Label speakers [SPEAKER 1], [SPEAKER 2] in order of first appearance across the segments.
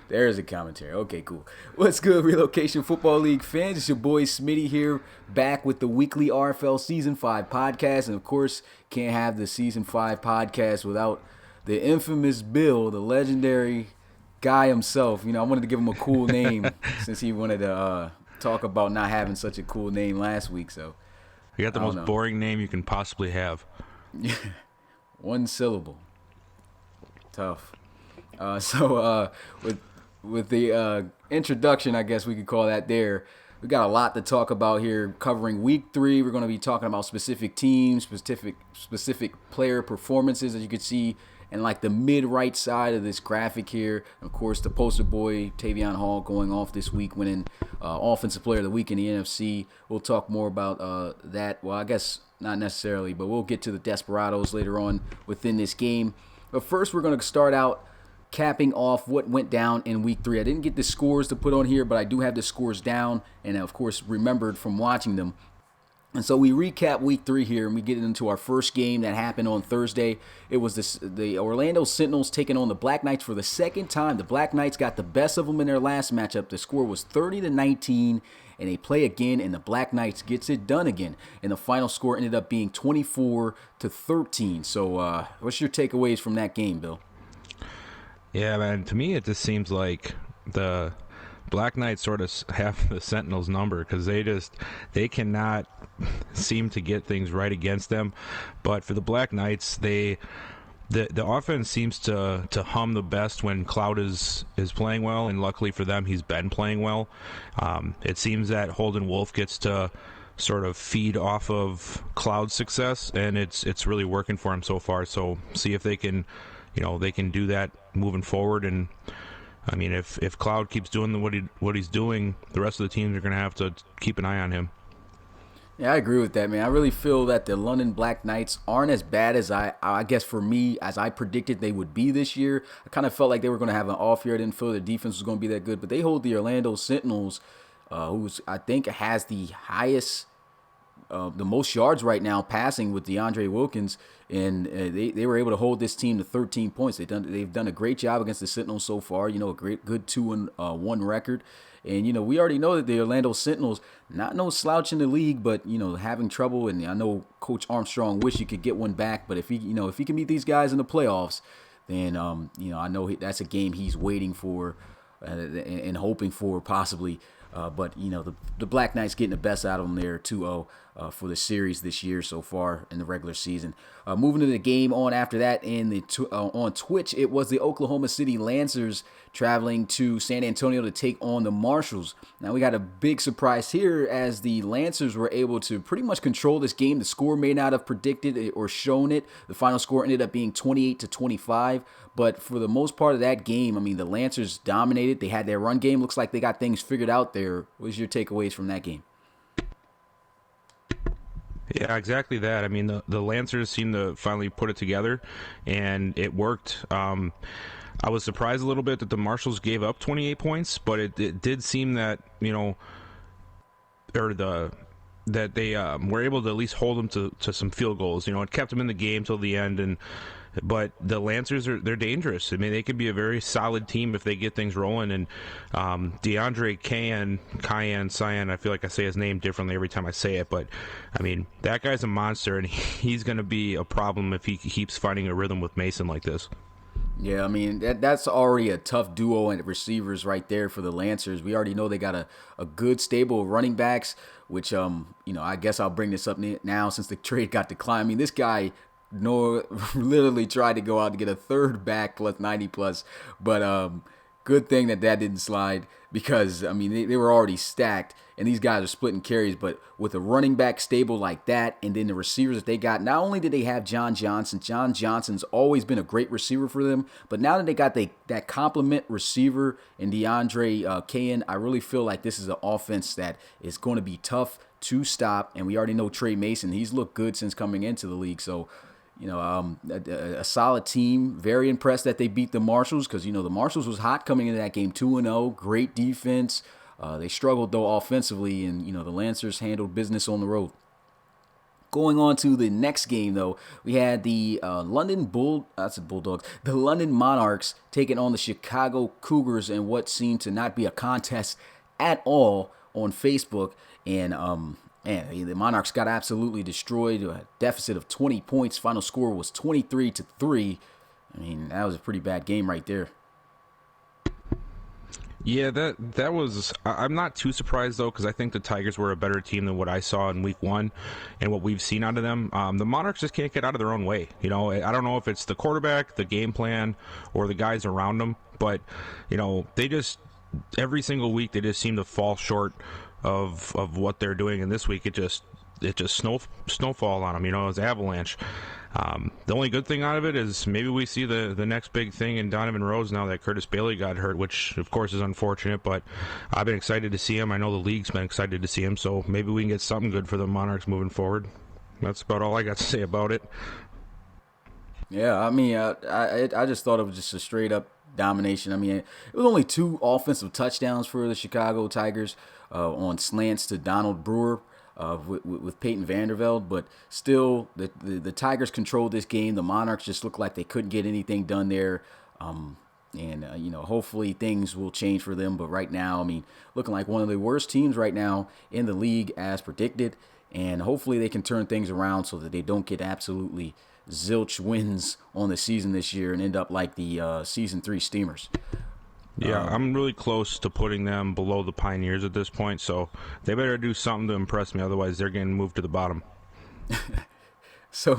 [SPEAKER 1] There's a commentary. Okay, cool. What's good, Relocation Football League fans? It's your boy Smitty here, back with the weekly RFL Season 5 podcast. And of course, can't have the Season 5 podcast without the infamous Bill, the legendary guy himself. I wanted to give him a cool name since he wanted to talk about not having such a cool name last week. So,
[SPEAKER 2] You got the
[SPEAKER 1] I don't
[SPEAKER 2] most
[SPEAKER 1] know.
[SPEAKER 2] boring name you can possibly have.
[SPEAKER 1] One syllable. Tough. So with the introduction, I guess we could call that there. We got a lot to talk about here. Covering week 3, we're going to be talking about specific teams, specific player performances, as you can see, and like the mid-right side of this graphic here. Of course, the poster boy Tavion Hall going off this week, winning Offensive Player of the Week in the NFC. We'll talk more about that. Well, I guess not necessarily, but we'll get to the Desperados later on within this game. But first, we're going to start out capping off what went down in week 3. I didn't get the scores to put on here, but I do have the scores down and, of course, remembered from watching them. And so we recap week 3 here, and we get into our first game that happened on Thursday. It was the Orlando Sentinels taking on the Black Knights for the second time. The Black Knights got the best of them in their last matchup. The score was 30-19, and they play again, and the Black Knights gets it done again. And the final score ended up being 24-13. So what's your takeaways from that game, Bill?
[SPEAKER 2] Yeah, man, to me it just seems like the Black Knights sort of have the Sentinels number because they cannot seem to get things right against them. But for the Black Knights, the offense seems to hum the best when Cloud is playing well, and luckily for them, he's been playing well. It seems that Holden Wolf gets to sort of feed off of Cloud's success, and it's really working for him so far. So see if they can, they can do that moving forward. And I mean, if Cloud keeps doing what he's doing, the rest of the teams are going to have to keep an eye on him.
[SPEAKER 1] Yeah, I agree with that, man. I really feel that the London Black Knights aren't as bad as I guess for me, as I predicted they would be this year. I kind of felt like they were going to have an off year. I didn't feel their defense was going to be that good, but they hold the Orlando Sentinels, who's I think has the highest, the most yards right now passing with DeAndre Wilkins, and they were able to hold this team to 13 points. They've done a great job against the Sentinels so far. A good 2-1 record. And, we already know that the Orlando Sentinels, not no slouch in the league, but, having trouble. And I know Coach Armstrong wish he could get one back. But if he can beat these guys in the playoffs, then, I know that's a game he's waiting for and hoping for possibly. But the Black Knights getting the best out of them there, 2-0 for the series this year so far in the regular season. Moving to the game on after that on Twitch, it was the Oklahoma City Lancers traveling to San Antonio to take on the Marshals. Now we got a big surprise here as the Lancers were able to pretty much control this game. The score may not have predicted it or shown it. The final score ended up being 28-25. But for the most part of that game, I mean, the Lancers dominated. They had their run game. Looks like they got things figured out there. What was your takeaways from that game?
[SPEAKER 2] Yeah, exactly that. I mean, the Lancers seem to finally put it together, and it worked. I was surprised a little bit that the Marshals gave up 28 points, but it did seem that, that they were able to at least hold them to some field goals. It kept them in the game till the end, but the Lancers they're dangerous. I mean, they could be a very solid team if they get things rolling. And DeAndre Cyan, I feel like I say his name differently every time I say it, but I mean, that guy's a monster, and he's going to be a problem if he keeps finding a rhythm with Mason like this.
[SPEAKER 1] Yeah, I mean, that's already a tough duo and receivers right there for the Lancers. We already know they got a good stable of running backs, which, I guess I'll bring this up now since the trade got declined. I mean, this guy literally tried to go out to get a third back plus 90 plus, but good thing that didn't slide because, I mean, they were already stacked, and these guys are splitting carries. But with a running back stable like that, and then the receivers that they got, not only did they have John Johnson's always been a great receiver for them, but now that they got that complement receiver in DeAndre Cayan, I really feel like this is an offense that is going to be tough to stop. And we already know Trey Mason, he's looked good since coming into the league. So, a solid team. Very impressed that they beat the Marshals because, the Marshals was hot coming into that game, 2-0, great defense. They struggled, though, offensively, and, the Lancers handled business on the road. Going on to the next game, though, we had the Bulldogs, the London Monarchs taking on the Chicago Cougars in what seemed to not be a contest at all on Facebook. And the Monarchs got absolutely destroyed. A deficit of 20 points. Final score was 23-3. I mean, that was a pretty bad game right there.
[SPEAKER 2] Yeah, that was. I'm not too surprised though, because I think the Tigers were a better team than what I saw in Week 1 and what we've seen out of them. The Monarchs just can't get out of their own way. You know, I don't know if it's the quarterback, the game plan, or the guys around them, but you know, they just every single week they just seem to fall short of what they're doing. And this week it just snowfall on them. You know, it was avalanche. The only good thing out of it is maybe we see the next big thing in Donovan Rose now that Curtis Bailey got hurt, which of course is unfortunate, but I've been excited to see him. I know the league's been excited to see him, so maybe we can get something good for the Monarchs moving forward. That's about all I got to say about it.
[SPEAKER 1] Yeah, I mean, I just thought it was just a straight up domination. I mean, it was only 2 offensive touchdowns for the Chicago Tigers on slants to Donald Brewer. With Peyton Vandervelde, but still, the Tigers controlled this game. The Monarchs just looked like they couldn't get anything done there, hopefully things will change for them. But right now, I mean, looking like one of the worst teams right now in the league as predicted, and hopefully they can turn things around so that they don't get absolutely zilch wins on the season this year and end up like the season 3 Steamers.
[SPEAKER 2] Yeah, I'm really close to putting them below the Pioneers at this point, so they better do something to impress me. Otherwise, they're getting moved to the bottom.
[SPEAKER 1] So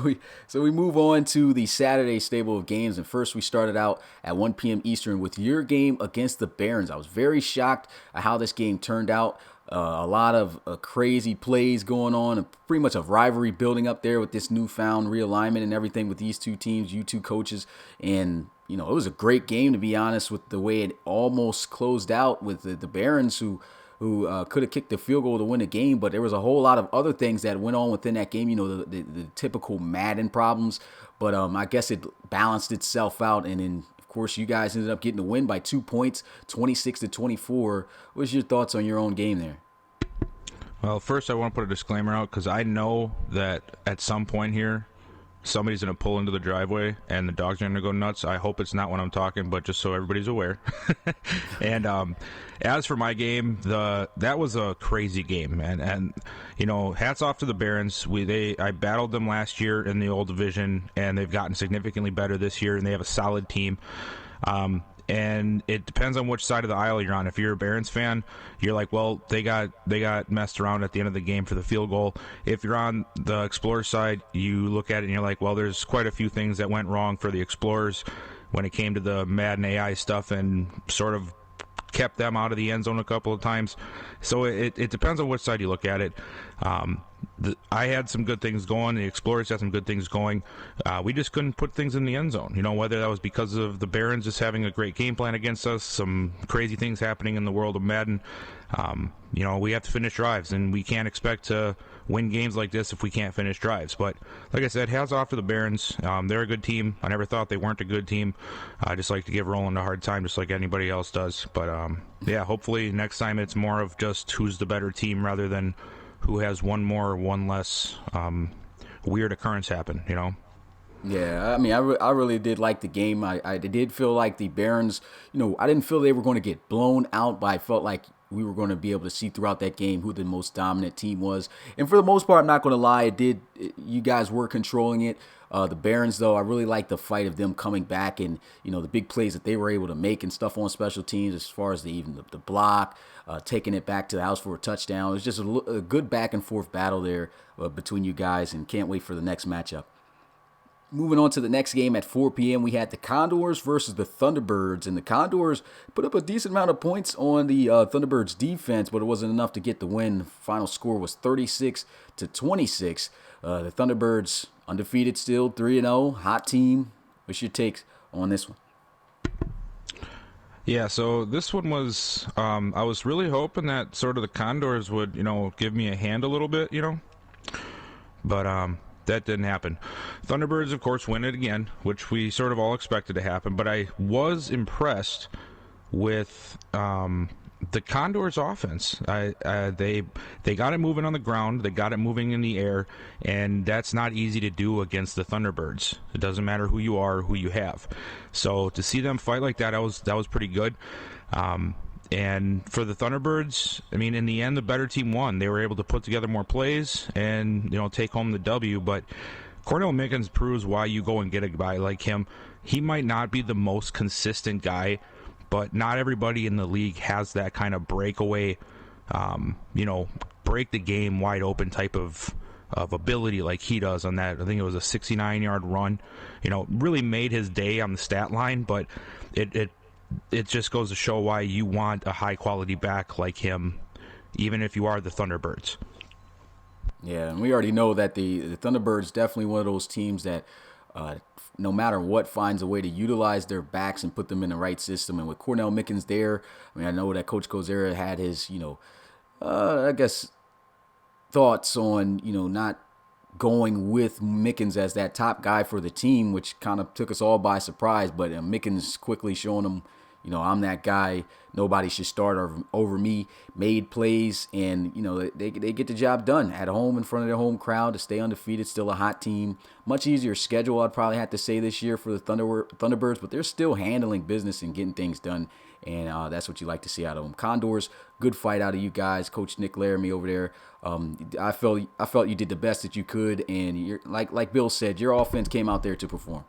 [SPEAKER 1] we move on to the Saturday stable of games, and first we started out at 1 p.m. Eastern with your game against the Barons. I was very shocked at how this game turned out. A lot of crazy plays going on, and pretty much a rivalry building up there with this newfound realignment and everything with these two teams, you two coaches, and you know, it was a great game, to be honest, with the way it almost closed out with the Barons who could have kicked the field goal to win the game. But there was a whole lot of other things that went on within that game, you know, the typical Madden problems. But I guess it balanced itself out. And then, of course, you guys ended up getting the win by 2 points, 26-24. What's your thoughts on your own game there?
[SPEAKER 2] Well, first I want to put a disclaimer out because I know that at some point here, somebody's going to pull into the driveway and the dogs are going to go nuts. I hope it's not when I'm talking, but just so everybody's aware. And as for my game, that was a crazy game, and you know, hats off to the Barons. I battled them last year in the old division, and they've gotten significantly better this year, and they have a solid team. And it depends on which side of the aisle you're on. If you're a Barons fan, you're like, well, they got messed around at the end of the game for the field goal. If you're on the Explorers side, you look at it and you're like, well, there's quite a few things that went wrong for the Explorers when it came to the Madden AI stuff and sort of kept them out of the end zone a couple of times. So it depends on which side you look at it. I had some good things going. The Explorers had some good things going. We just couldn't put things in the end zone. You know, whether that was because of the Barons just having a great game plan against us, some crazy things happening in the world of Madden. You know, we have to finish drives, and we can't expect to win games like this if we can't finish drives. But like I said, hats off to the Barons. They're a good team. I never thought they weren't a good team. I just like to give Roland a hard time, just like anybody else does. But yeah, hopefully next time it's more of just who's the better team rather than who has one more or one less weird occurrence happen, you know?
[SPEAKER 1] Yeah, I mean, I really did like the game. I did feel like the Barons, you know, I didn't feel they were going to get blown out, but I felt like we were going to be able to see throughout that game who the most dominant team was. And for the most part, I'm not going to lie, you guys were controlling it. The Barons, though, I really like the fight of them coming back and, you know, the big plays that they were able to make and stuff on special teams as far as the block, taking it back to the house for a touchdown. It was just a good back and forth battle there between you guys, and can't wait for the next matchup. Moving on to the next game at 4 p.m., we had the Condors versus the Thunderbirds. And the Condors put up a decent amount of points on the Thunderbirds defense, but it wasn't enough to get the win. Final score was 36-26. The Thunderbirds undefeated still, 3-0, hot team. What's your takes on this one?
[SPEAKER 2] Yeah, so this one was, I was really hoping that sort of the Condors would, you know, give me a hand a little bit, you know. But that didn't happen. Thunderbirds, of course, win it again, which we sort of all expected to happen. But I was impressed with the Condors' offense. They got it moving on the ground. They got it moving in the air, and that's not easy to do against the Thunderbirds. It doesn't matter who you are, or who you have. So to see them fight like that was pretty good. And for the Thunderbirds, I mean, in the end, the better team won. They were able to put together more plays and take home the W. But Cornell Mickens proves why you go and get a guy like him. He might not be the most consistent guy, but not everybody in the league has that kind of breakaway, break the game wide open type of ability like he does on that. I think it was a 69-yard run. Really made his day on the stat line, but it just goes to show why you want a high-quality back like him, even if you are the Thunderbirds.
[SPEAKER 1] Yeah, and we already know that the Thunderbirds definitely one of those teams that no matter what finds a way to utilize their backs and put them in the right system. And with Cornell Mickens there, I mean, I know that Coach Kozera had his, I guess, thoughts on, not going with Mickens as that top guy for the team, which kind of took us all by surprise. But Mickens quickly showing him, I'm that guy. Nobody should start over me. Made plays, and they get the job done at home in front of their home crowd to stay undefeated. Still a hot team. Much easier schedule, I'd probably have to say, this year for the Thunderbirds, but they're still handling business and getting things done, and that's what you like to see out of them. Condors, good fight out of you guys. Coach Nick Laramie over there. I felt you did the best that you could, and you're like Bill said, your offense came out there to perform.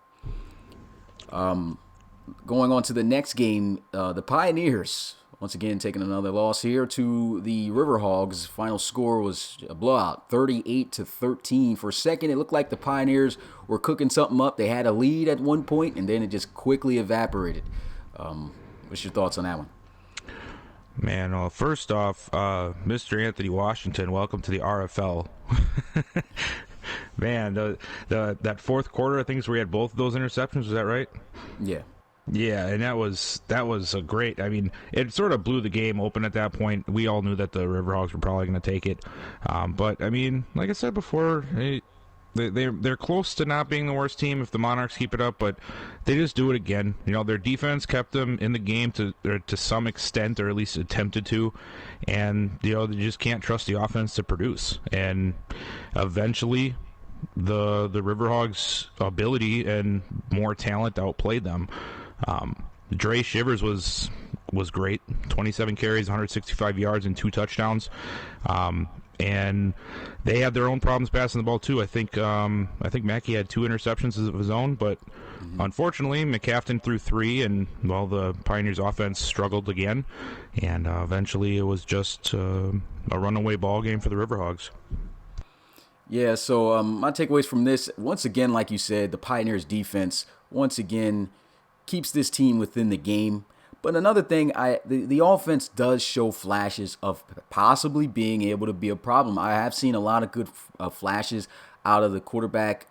[SPEAKER 1] Going on to the next game, the Pioneers, once again, taking another loss here to the Riverhogs. Final score was a blowout, 38-13. For a second, it looked like the Pioneers were cooking something up. They had a lead at one point, and then it just quickly evaporated. What's your thoughts on that one?
[SPEAKER 2] Man, well, first off, Mr. Anthony Washington, welcome to the RFL. Man, that fourth quarter, I think is where he had both of those interceptions. Was that right?
[SPEAKER 1] Yeah.
[SPEAKER 2] Yeah, and that was a great. I mean, it sort of blew the game open at that point. We all knew that the Riverhawks were probably going to take it, but I mean, like I said before, they're close to not being the worst team if the Monarchs keep it up, but they just do it again. Their defense kept them in the game to some extent, or at least attempted to, and they just can't trust the offense to produce. And eventually, the Riverhogs' ability and more talent outplayed them. Dre Shivers was great. 27 carries, 165 yards, and 2 touchdowns. And they had their own problems passing the ball too. I think Mackey had 2 interceptions of his own, but unfortunately McCafton threw 3, and the Pioneers' offense struggled again. And eventually it was just a runaway ball game for the Riverhogs.
[SPEAKER 1] Yeah, so my takeaways from this, once again, like you said, the Pioneers' defense once again keeps this team within the game. But another thing, the offense does show flashes of possibly being able to be a problem. I have seen a lot of good flashes out of the quarterback,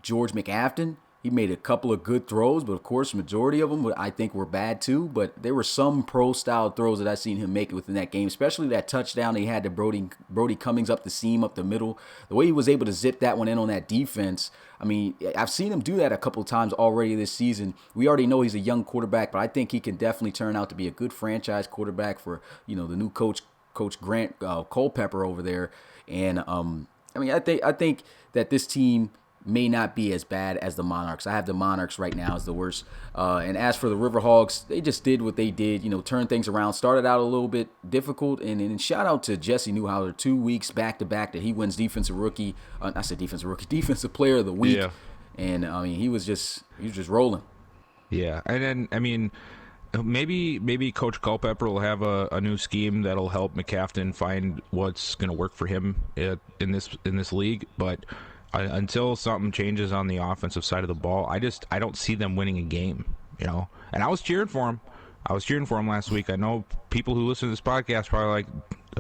[SPEAKER 1] George McAfton. He made a couple of good throws, but of course, majority of them I think were bad too. But there were some pro-style throws that I've seen him make within that game, especially that touchdown he had to Brody Cummings up the seam, up the middle. The way he was able to zip that one in on that defense. I mean, I've seen him do that a couple of times already this season. We already know he's a young quarterback, but I think he can definitely turn out to be a good franchise quarterback for the new Coach Grant Culpepper over there. And I mean, I think that this team may not be as bad as the Monarchs. I have the Monarchs right now as the worst. And as for the Riverhogs, they just did what they did, turn things around. Started out a little bit difficult, and shout out to Jesse Newhouser, 2 weeks back-to-back that he wins Defensive Player of the Week. Yeah. And, I mean, he was just rolling.
[SPEAKER 2] Yeah, and then, I mean, maybe Coach Culpepper will have a new scheme that'll help McCafton find what's going to work for him in this league, but until something changes on the offensive side of the ball, I don't see them winning a game, And I was cheering for him. Last week. I know people who listen to this podcast probably like,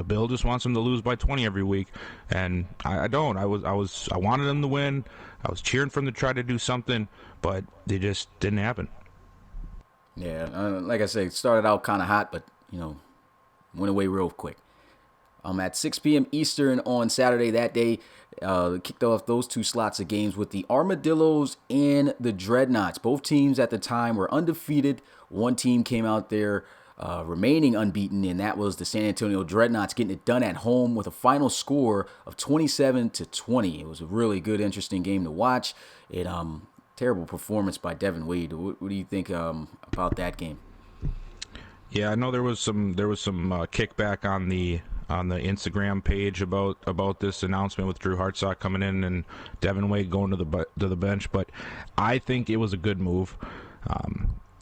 [SPEAKER 2] Bill just wants them to lose by 20 every week, and I don't. I wanted them to win. I was cheering for them to try to do something, but they just didn't happen.
[SPEAKER 1] Yeah, like I say, it started out kind of hot, but went away real quick. At 6 p.m. Eastern on Saturday that day, kicked off those 2 slots of games with the Armadillos and the Dreadnoughts. Both teams at the time were undefeated. One team came out there remaining unbeaten, and that was the San Antonio Dreadnoughts getting it done at home with a final score of 27-20. It was a really good, interesting game to watch. Terrible performance by Devin Wade. What do you think about that game?
[SPEAKER 2] Yeah, I know there was some kickback on the Instagram page about this announcement with Drew Hartsock coming in and Devin Wade going to the bench, but I think it was a good move.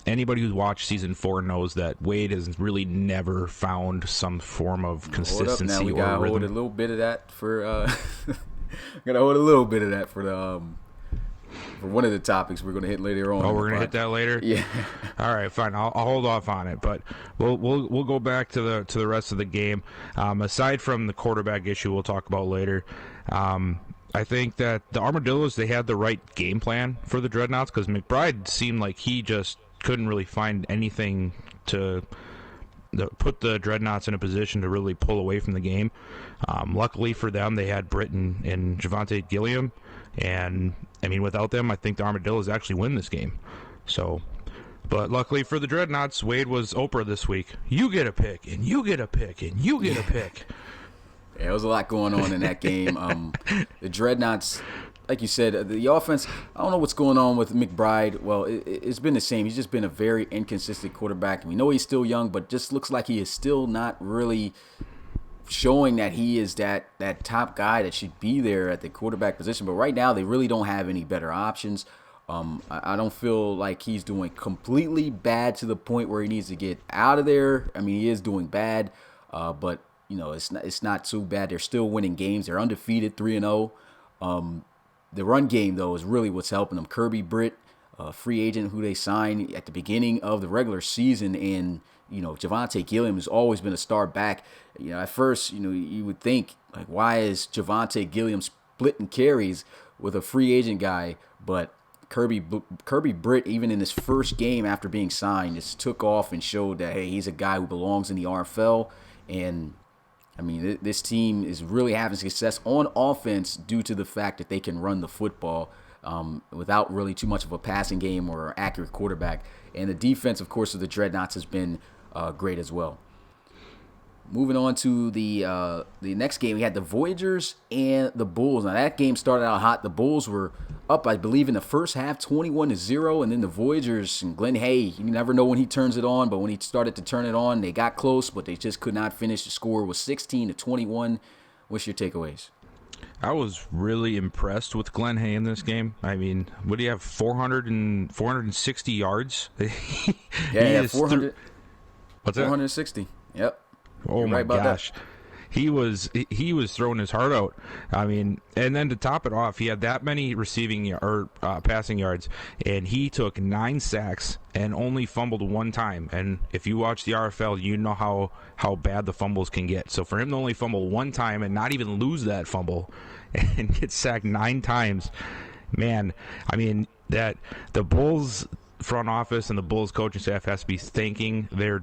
[SPEAKER 2] Anybody who's watched season 4 knows that Wade has really never found some form of consistency
[SPEAKER 1] now we
[SPEAKER 2] or
[SPEAKER 1] gotta
[SPEAKER 2] rhythm.
[SPEAKER 1] hold a little bit of that for gotta hold a little bit of that for the for one of the topics we're gonna hit later on.
[SPEAKER 2] Oh, we're gonna hit that later.
[SPEAKER 1] Yeah.
[SPEAKER 2] All right, fine. I'll hold off on it, but we'll go back to the rest of the game. Aside from the quarterback issue, we'll talk about later. I think that the Armadillos, they had the right game plan for the Dreadnoughts because McBride seemed like he just couldn't really find anything to put the Dreadnoughts in a position to really pull away from the game. Luckily for them, they had Britt and Javante Gilliam, and I mean, without them, I think the Armadillos actually win this game. So, but luckily for the Dreadnoughts, Wade was Oprah this week. You get a pick, and you get a pick, and you get a pick.
[SPEAKER 1] Yeah, there was a lot going on in that game. The Dreadnoughts, like you said, the offense, I don't know what's going on with McBride. Well, it's been the same. He's just been a very inconsistent quarterback. We know he's still young, but just looks like he is still not really showing that he is that top guy that should be there at the quarterback position. But right now, they really don't have any better options. I don't feel like he's doing completely bad to the point where he needs to get out of there. I mean, he is doing bad, but you know, it's not too bad. They're still winning games. They're undefeated, 3-0. The run game, though, is really what's helping them. Kirby Britt, free agent who they signed at the beginning of the regular season, and you know, Javante Gilliam has always been a star back. You know, at first, you know, you would think, like, why is Javante Gilliam splitting carries with a free agent guy? But Kirby Britt, even in his first game after being signed, just took off and showed that, hey, he's a guy who belongs in the RFL. And I mean, this team is really having success on offense due to the fact that they can run the football without really too much of a passing game or accurate quarterback. And the defense, of course, of the Dreadnoughts has been great as well. Moving on to the next game, we had the Voyagers and the Bulls. Now, that game started out hot. The Bulls were up, I believe, in the first half, 21-0, and then the Voyagers and Glenn Hay, you never know when he turns it on, but when he started to turn it on, they got close, but they just could not finish. The score was 16-21. What's your takeaways?
[SPEAKER 2] I was really impressed with Glenn Hay in this game. I mean, what do you have, 460 yards?
[SPEAKER 1] Yeah, 400.
[SPEAKER 2] What's that?
[SPEAKER 1] 460. Yep.
[SPEAKER 2] Oh,
[SPEAKER 1] You're
[SPEAKER 2] my
[SPEAKER 1] right
[SPEAKER 2] gosh. He was throwing his heart out. I mean, and then to top it off, he had that many passing yards, and he took 9 sacks and only fumbled one time. And if you watch the RFL, you know how bad the fumbles can get. So for him to only fumble one time and not even lose that fumble and get sacked 9 times, man, I mean, that the Bulls front office and the Bulls coaching staff has to be thanking their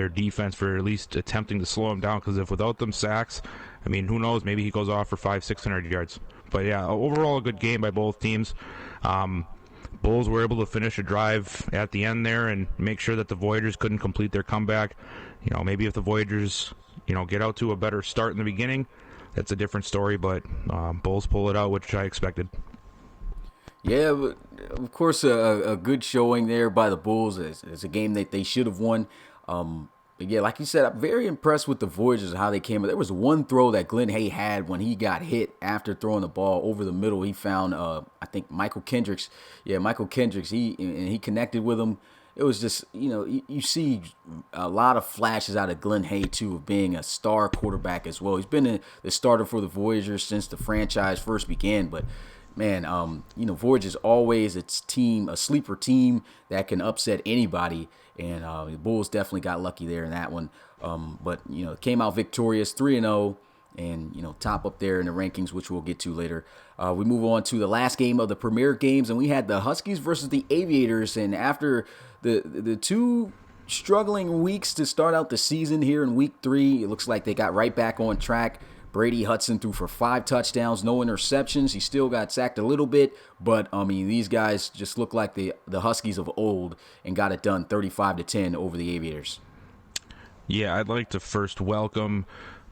[SPEAKER 2] defense for at least attempting to slow him down, because if without them sacks, I mean, who knows, maybe he goes off for 500-600 yards. But yeah, overall a good game by both teams. Bulls were able to finish a drive at the end there and make sure that the Voyagers couldn't complete their comeback. You know, maybe if the Voyagers, you know, get out to a better start in the beginning, that's a different story, but Bulls pull it out, which I expected.
[SPEAKER 1] Yeah, but of course, a good showing there by the Bulls. It's a game that they should have won. But yeah, like you said, I'm very impressed with the Voyagers and how they came. There was one throw that Glenn Hay had when he got hit after throwing the ball over the middle. He found, I think, Michael Kendricks. Yeah, Michael Kendricks. He connected with him. It was just, you know, you see a lot of flashes out of Glenn Hay, too, of being a star quarterback as well. He's been the starter for the Voyagers since the franchise first began, but man, you know, Voyagers always a sleeper team that can upset anybody, and the Bulls definitely got lucky there in that one. But you know, came out victorious, 3-0, and you know, top up there in the rankings, which we'll get to later. We move on to the last game of the Premier Games, and we had the Huskies versus the Aviators, and after the two struggling weeks to start out the season here in week 3, it looks like they got right back on track. Brady Hudson threw for 5 touchdowns, no interceptions. He still got sacked a little bit, but I mean, these guys just look like the Huskies of old and got it done 35-10 over the Aviators.
[SPEAKER 2] Yeah, I'd like to first welcome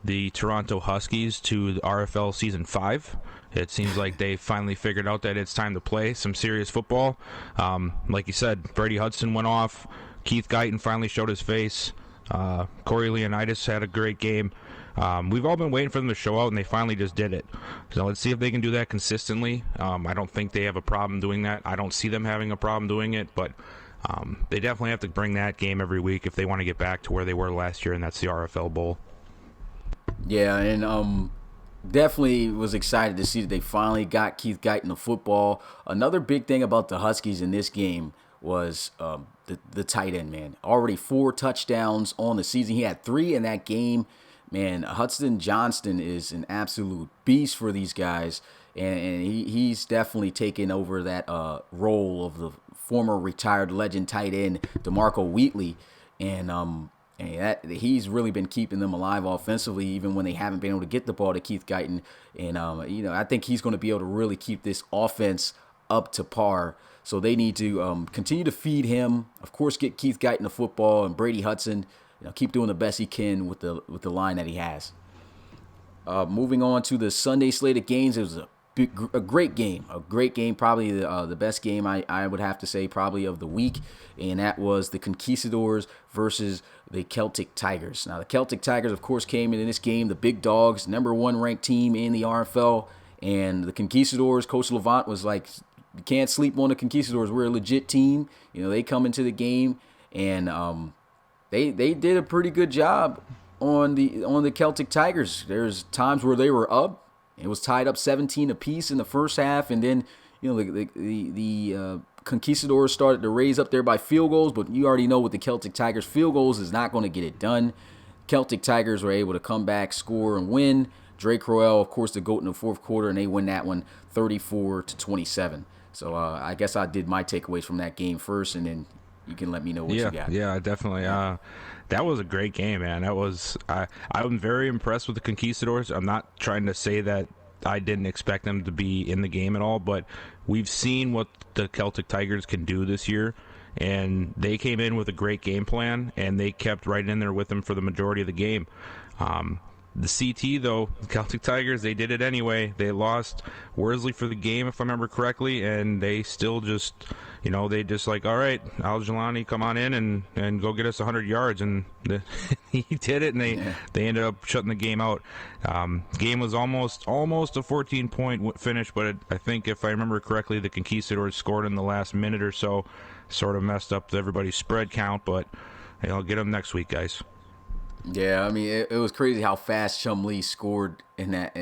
[SPEAKER 2] the Toronto Huskies to the RFL Season 5. It seems like they finally figured out that it's time to play some serious football. Like you said, Brady Hudson went off. Keith Guyton finally showed his face. Corey Leonidas had a great game. We've all been waiting for them to show out, and they finally just did it. So let's see if they can do that consistently. I don't think they have a problem doing that. I don't see them having a problem doing it, but they definitely have to bring that game every week if they want to get back to where they were last year, and that's the RFL Bowl.
[SPEAKER 1] Yeah, and definitely was excited to see that they finally got Keith Guyton the football. Another big thing about the Huskies in this game was the tight end, man. Already 4 touchdowns on the season. He had 3 in that game. Man, Hudson Johnston is an absolute beast for these guys, and he's definitely taken over that role of the former retired legend tight end DeMarco Wheatley, and he's really been keeping them alive offensively, even when they haven't been able to get the ball to Keith Guyton. And I think he's going to be able to really keep this offense up to par. So they need to continue to feed him. Of course, get Keith Guyton the football, and Brady Hudson, keep doing the best he can with the line that he has. Moving on to the Sunday slate of games, it was a great game, probably the best game I would have to say probably of the week, and that was the Conquistadors versus the Celtic Tigers. Now the Celtic Tigers, of course, came in this game, the big dogs, number 1 ranked team in the RFL, and the Conquistadors, Coach Levant was like, you can't sleep on the Conquistadors. We're a legit team. They come into the game, and they did a pretty good job on the Celtic Tigers. There's times where they were up. It was tied up 17 apiece in the first half, and then the Conquistadors started to raise up there by field goals. But you already know with the Celtic Tigers, field goals is not going to get it done. Celtic Tigers were able to come back, score, and win. Drake Royale, of course, the GOAT in the fourth quarter, and they win that one 34-27. So I guess I did my takeaways from that game first, and then you can let me know what you got.
[SPEAKER 2] Yeah, definitely. That was a great game, man. I'm very impressed with the Conquistadors. I'm not trying to say that I didn't expect them to be in the game at all, but we've seen what the Celtic Tigers can do this year, and they came in with a great game plan, and they kept right in there with them for the majority of the game. The CT, though, the Celtic Tigers, they did it anyway. They lost Worsley for the game, if I remember correctly, and they still just, they just like, all right, Al-Jelani, come on in and go get us 100 yards. And he did it, and they ended up shutting the game out. Game was almost a 14-point finish, but I think, if I remember correctly, the Conquistadors scored in the last minute or so, sort of messed up everybody's spread count, but I'll get them next week, guys.
[SPEAKER 1] Yeah, I mean, it was crazy how fast Chum Lee scored in that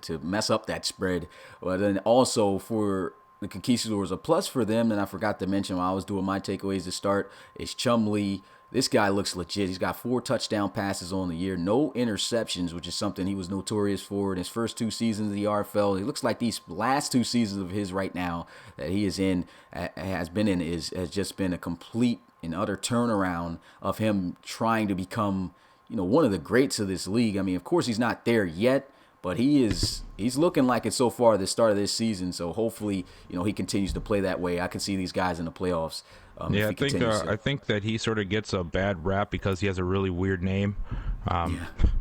[SPEAKER 1] to mess up that spread. But then also for the Conquistadors, a plus for them, and I forgot to mention while I was doing my takeaways to start, is Chum Lee. This guy looks legit. He's got 4 touchdown passes on the year, no interceptions, which is something he was notorious for in his first 2 seasons of the RFL. It looks like these last 2 seasons of his right now that he is in, has just been a complete and utter turnaround of him trying to become one of the greats of this league. I mean, of course, he's not there yet, but he's looking like it so far at the start of this season. So hopefully, he continues to play that way. I can see these guys in the playoffs.
[SPEAKER 2] I think that he sort of gets a bad rap because he has a really weird name.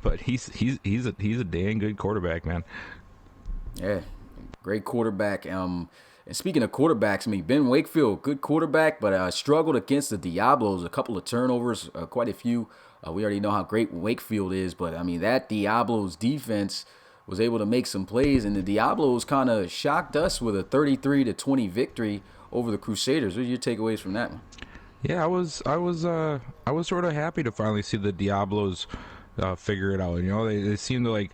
[SPEAKER 2] But he's a dang good quarterback, man.
[SPEAKER 1] Yeah, great quarterback. And speaking of quarterbacks, I mean, Ben Wakefield, good quarterback, but struggled against the Diablos. A couple of turnovers, quite a few. We already know how great Wakefield is, but I mean, that Diablos defense was able to make some plays, and the Diablos kind of shocked us with a 33-20 victory over the Crusaders. What are your takeaways from that one?
[SPEAKER 2] Yeah, I was sort of happy to finally see the Diablos figure it out. They seem to like,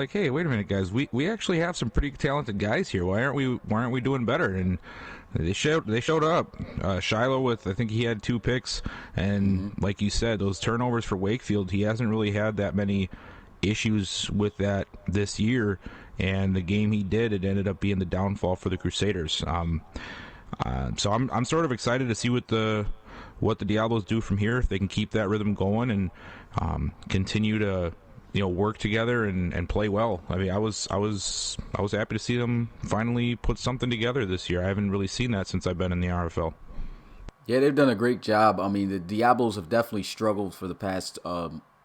[SPEAKER 2] hey, wait a minute, guys, we actually have some pretty talented guys here. Why aren't we doing better? And they showed up. Shiloh with, I think he had 2 picks, and like you said, those turnovers for Wakefield, he hasn't really had that many issues with that this year. And the game he did, it ended up being the downfall for the Crusaders. So I'm sort of excited to see what the Diablos do from here, if they can keep that rhythm going and continue to work together and play well. I mean, I was happy to see them finally put something together this year. I haven't really seen that since I've been in the RFL.
[SPEAKER 1] Yeah, they've done a great job. I mean, the Diablos have definitely struggled for the past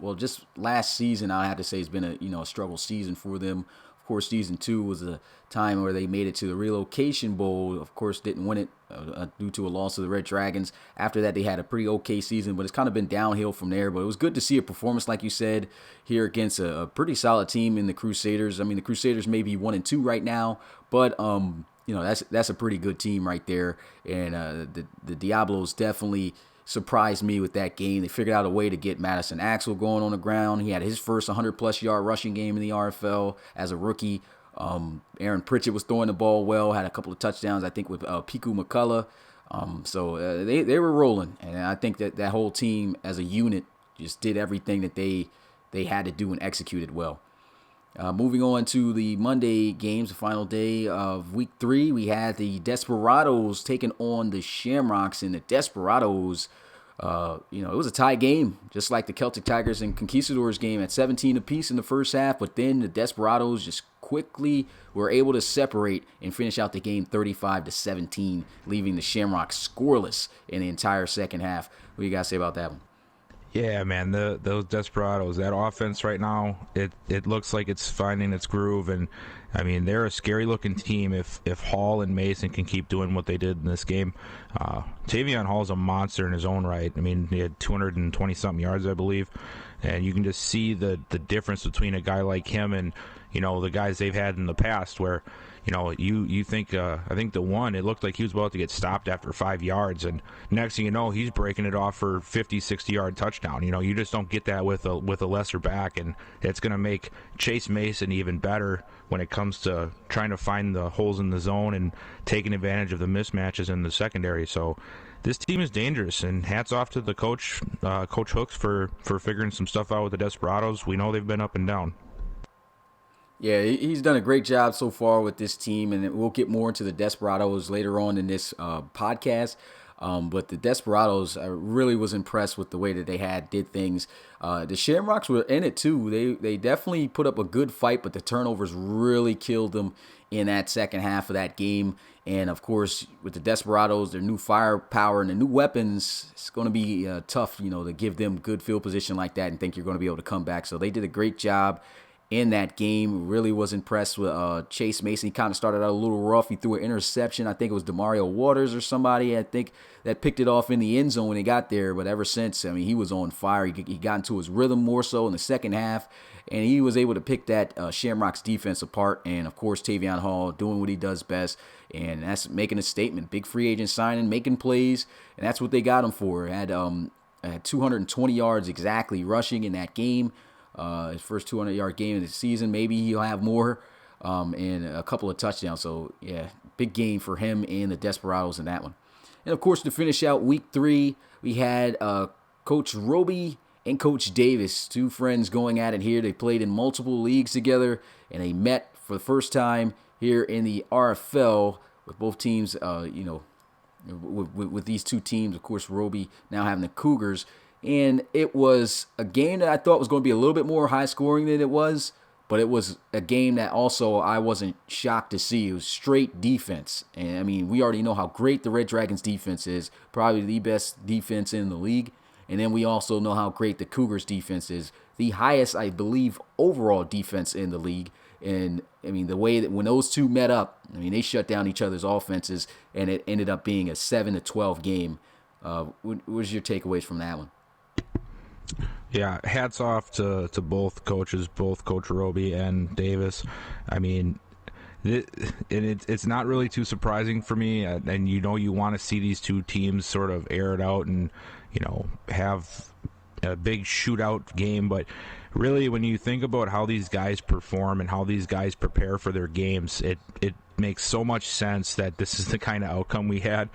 [SPEAKER 1] well, just last season, I have to say, has been a struggle season for them. Of course, season 2 was a time where they made it to the relocation bowl. Of course, didn't win it due to a loss to the Red Dragons. After that, they had a pretty okay season, but it's kind of been downhill from there. But it was good to see a performance, like you said, here against a pretty solid team in the Crusaders. I mean, the Crusaders may be 1-2 right now, but that's a pretty good team right there. And the Diablos definitely surprised me with that game. They figured out a way to get Madison Axel going on the ground. He had his first 100-plus yard rushing game in the RFL as a rookie. Aaron Pritchett was throwing the ball well, had a couple of touchdowns, I think, with Piku McCullough. So they were rolling, and I think that whole team as a unit just did everything that they had to do and executed well. Moving on to the Monday games, the final day of Week 3, we had the Desperados taking on the Shamrocks, and the Desperados, it was a tie game, just like the Celtic Tigers and Conquistadors game at 17 apiece in the first half, but then the Desperados just quickly were able to separate and finish out the game 35-17, leaving the Shamrocks scoreless in the entire second half. What do you guys say about that one?
[SPEAKER 2] Yeah, man, those Desperados, that offense right now, it looks like it's finding its groove, and I mean they're a scary looking team if Hall and Mason can keep doing what they did in this game. Tavion Hall's a monster in his own right. I mean, he had 220 something yards, I believe, and you can just see the difference between a guy like him and the guys they've had in the past where. You think, I think the one, it looked like he was about to get stopped after 5 yards, and next thing you know, he's breaking it off for 50, 60-yard touchdown. You just don't get that with a lesser back, and it's going to make Chase Mason even better when it comes to trying to find the holes in the zone and taking advantage of the mismatches in the secondary. So this team is dangerous, and hats off to the coach, Coach Hooks, for figuring some stuff out with the Desperados. We know they've been up and down.
[SPEAKER 1] Yeah, he's done a great job so far with this team, and we'll get more into the Desperados later on in this podcast. But the Desperados, I really was impressed with the way that they did things. The Shamrocks were in it too. They definitely put up a good fight, but the turnovers really killed them in that second half of that game. And of course, with the Desperados, their new firepower and the new weapons, it's going to be tough, to give them good field position like that and think you're going to be able to come back. So they did a great job in that game. Really was impressed with Chase Mason. He kind of started out a little rough. He threw an interception. I think it was DeMario Waters or somebody, I think, that picked it off in the end zone when he got there. But ever since, I mean, he was on fire. He got into his rhythm more so in the second half, and he was able to pick that Shamrocks defense apart. And, of course, Tavion Hall doing what he does best, and that's making a statement. Big free agent signing, making plays, and that's what they got him for. Had 220 yards exactly rushing in that game. His first 200-yard game of the season. Maybe he'll have more, and a couple of touchdowns. So, yeah, big game for him and the Desperados in that one. And, of course, to finish out Week 3, we had Coach Roby and Coach Davis, two friends going at it here. They played in multiple leagues together, and they met for the first time here in the RFL with both teams, with these two teams. Of course, Roby now having the Cougars. And it was a game that I thought was going to be a little bit more high scoring than it was, but it was a game that also I wasn't shocked to see. It was straight defense. And I mean, we already know how great the Red Dragons defense is, probably the best defense in the league. And then we also know how great the Cougars defense is, the highest, I believe, overall defense in the league. And I mean, the way that when those two met up, I mean, they shut down each other's offenses, and it ended up being a 7-12 game. What was your takeaways from that one?
[SPEAKER 2] Yeah, hats off to both coaches, both Coach Roby and Davis. I mean, it's not really too surprising for me, and you want to see these two teams sort of air it out and have a big shootout game. But really, when you think about how these guys perform and how these guys prepare for their games, it makes so much sense that this is the kind of outcome we had.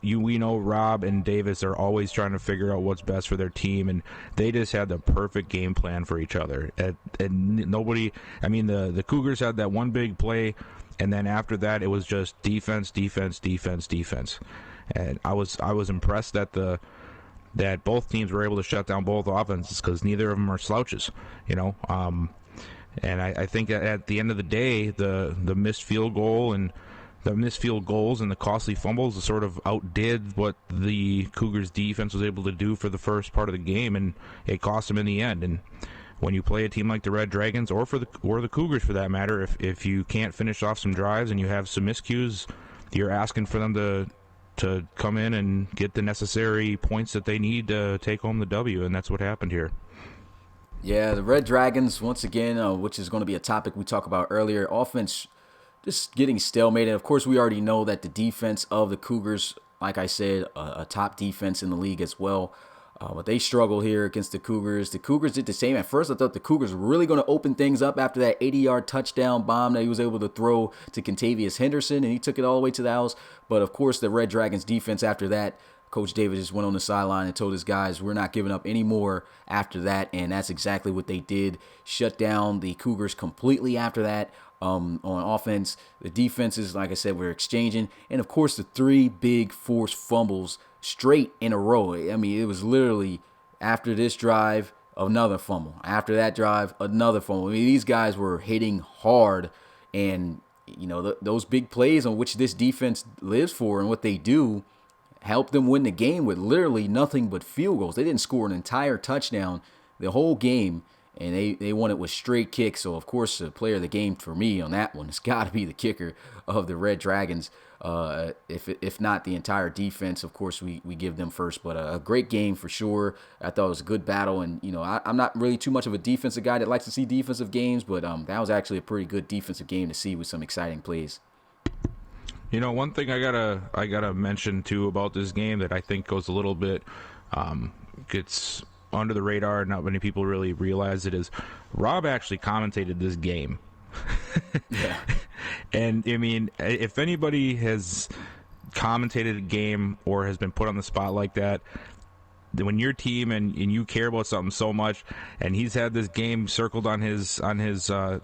[SPEAKER 2] We know Rob and Davis are always trying to figure out what's best for their team, and they just had the perfect game plan for each other. And nobody, I mean, the Cougars had that one big play, and then after that, it was just defense, defense, defense, defense. And I was impressed that both teams were able to shut down both offenses because neither of them are slouches, And I think that at the end of the day, the missed field goal and the missed field goals and the costly fumbles sort of outdid what the Cougars defense was able to do for the first part of the game, and it cost them in the end. And when you play a team like the Red Dragons, or the Cougars for that matter, if you can't finish off some drives and you have some miscues, you're asking for them to come in and get the necessary points that they need to take home the W, and that's what happened here.
[SPEAKER 1] Yeah, the Red Dragons, once again, which is going to be a topic we talked about earlier, offense just getting stalemated. Of course, we already know that the defense of the Cougars, like I said, a top defense in the league as well. But they struggle here against the Cougars. The Cougars did the same. At first, I thought the Cougars were really going to open things up after that 80-yard touchdown bomb that he was able to throw to Contavious Henderson, and he took it all the way to the house. But, of course, the Red Dragons defense after that, Coach Davis just went on the sideline and told his guys, we're not giving up any more after that, and that's exactly what they did. Shut down the Cougars completely after that. On offense, the defenses, like I said, were exchanging. And, of course, the 3 big forced fumbles straight in a row. I mean, it was literally after this drive, another fumble. After that drive, another fumble. I mean, these guys were hitting hard. And, you know, those big plays on which this defense lives for and what they do helped them win the game with literally nothing but field goals. They didn't score an entire touchdown the whole game. And they won it with straight kicks. So, of course, the player of the game for me on that one has got to be the kicker of the Red Dragons. If not the entire defense, of course, we give them first. But a great game for sure. I thought it was a good battle. And, you know, I'm not really too much of a defensive guy that likes to see defensive games. But that was actually a pretty good defensive game to see with some exciting plays.
[SPEAKER 2] You know, one thing I gotta mention, too, about this game that I think goes a little bit gets under the radar, not many people really realize it, is Rob actually commentated this game.
[SPEAKER 1] Yeah.
[SPEAKER 2] And I mean, if anybody has commentated a game or has been put on the spot like that, when your team and you care about something so much, and he's had this game circled on his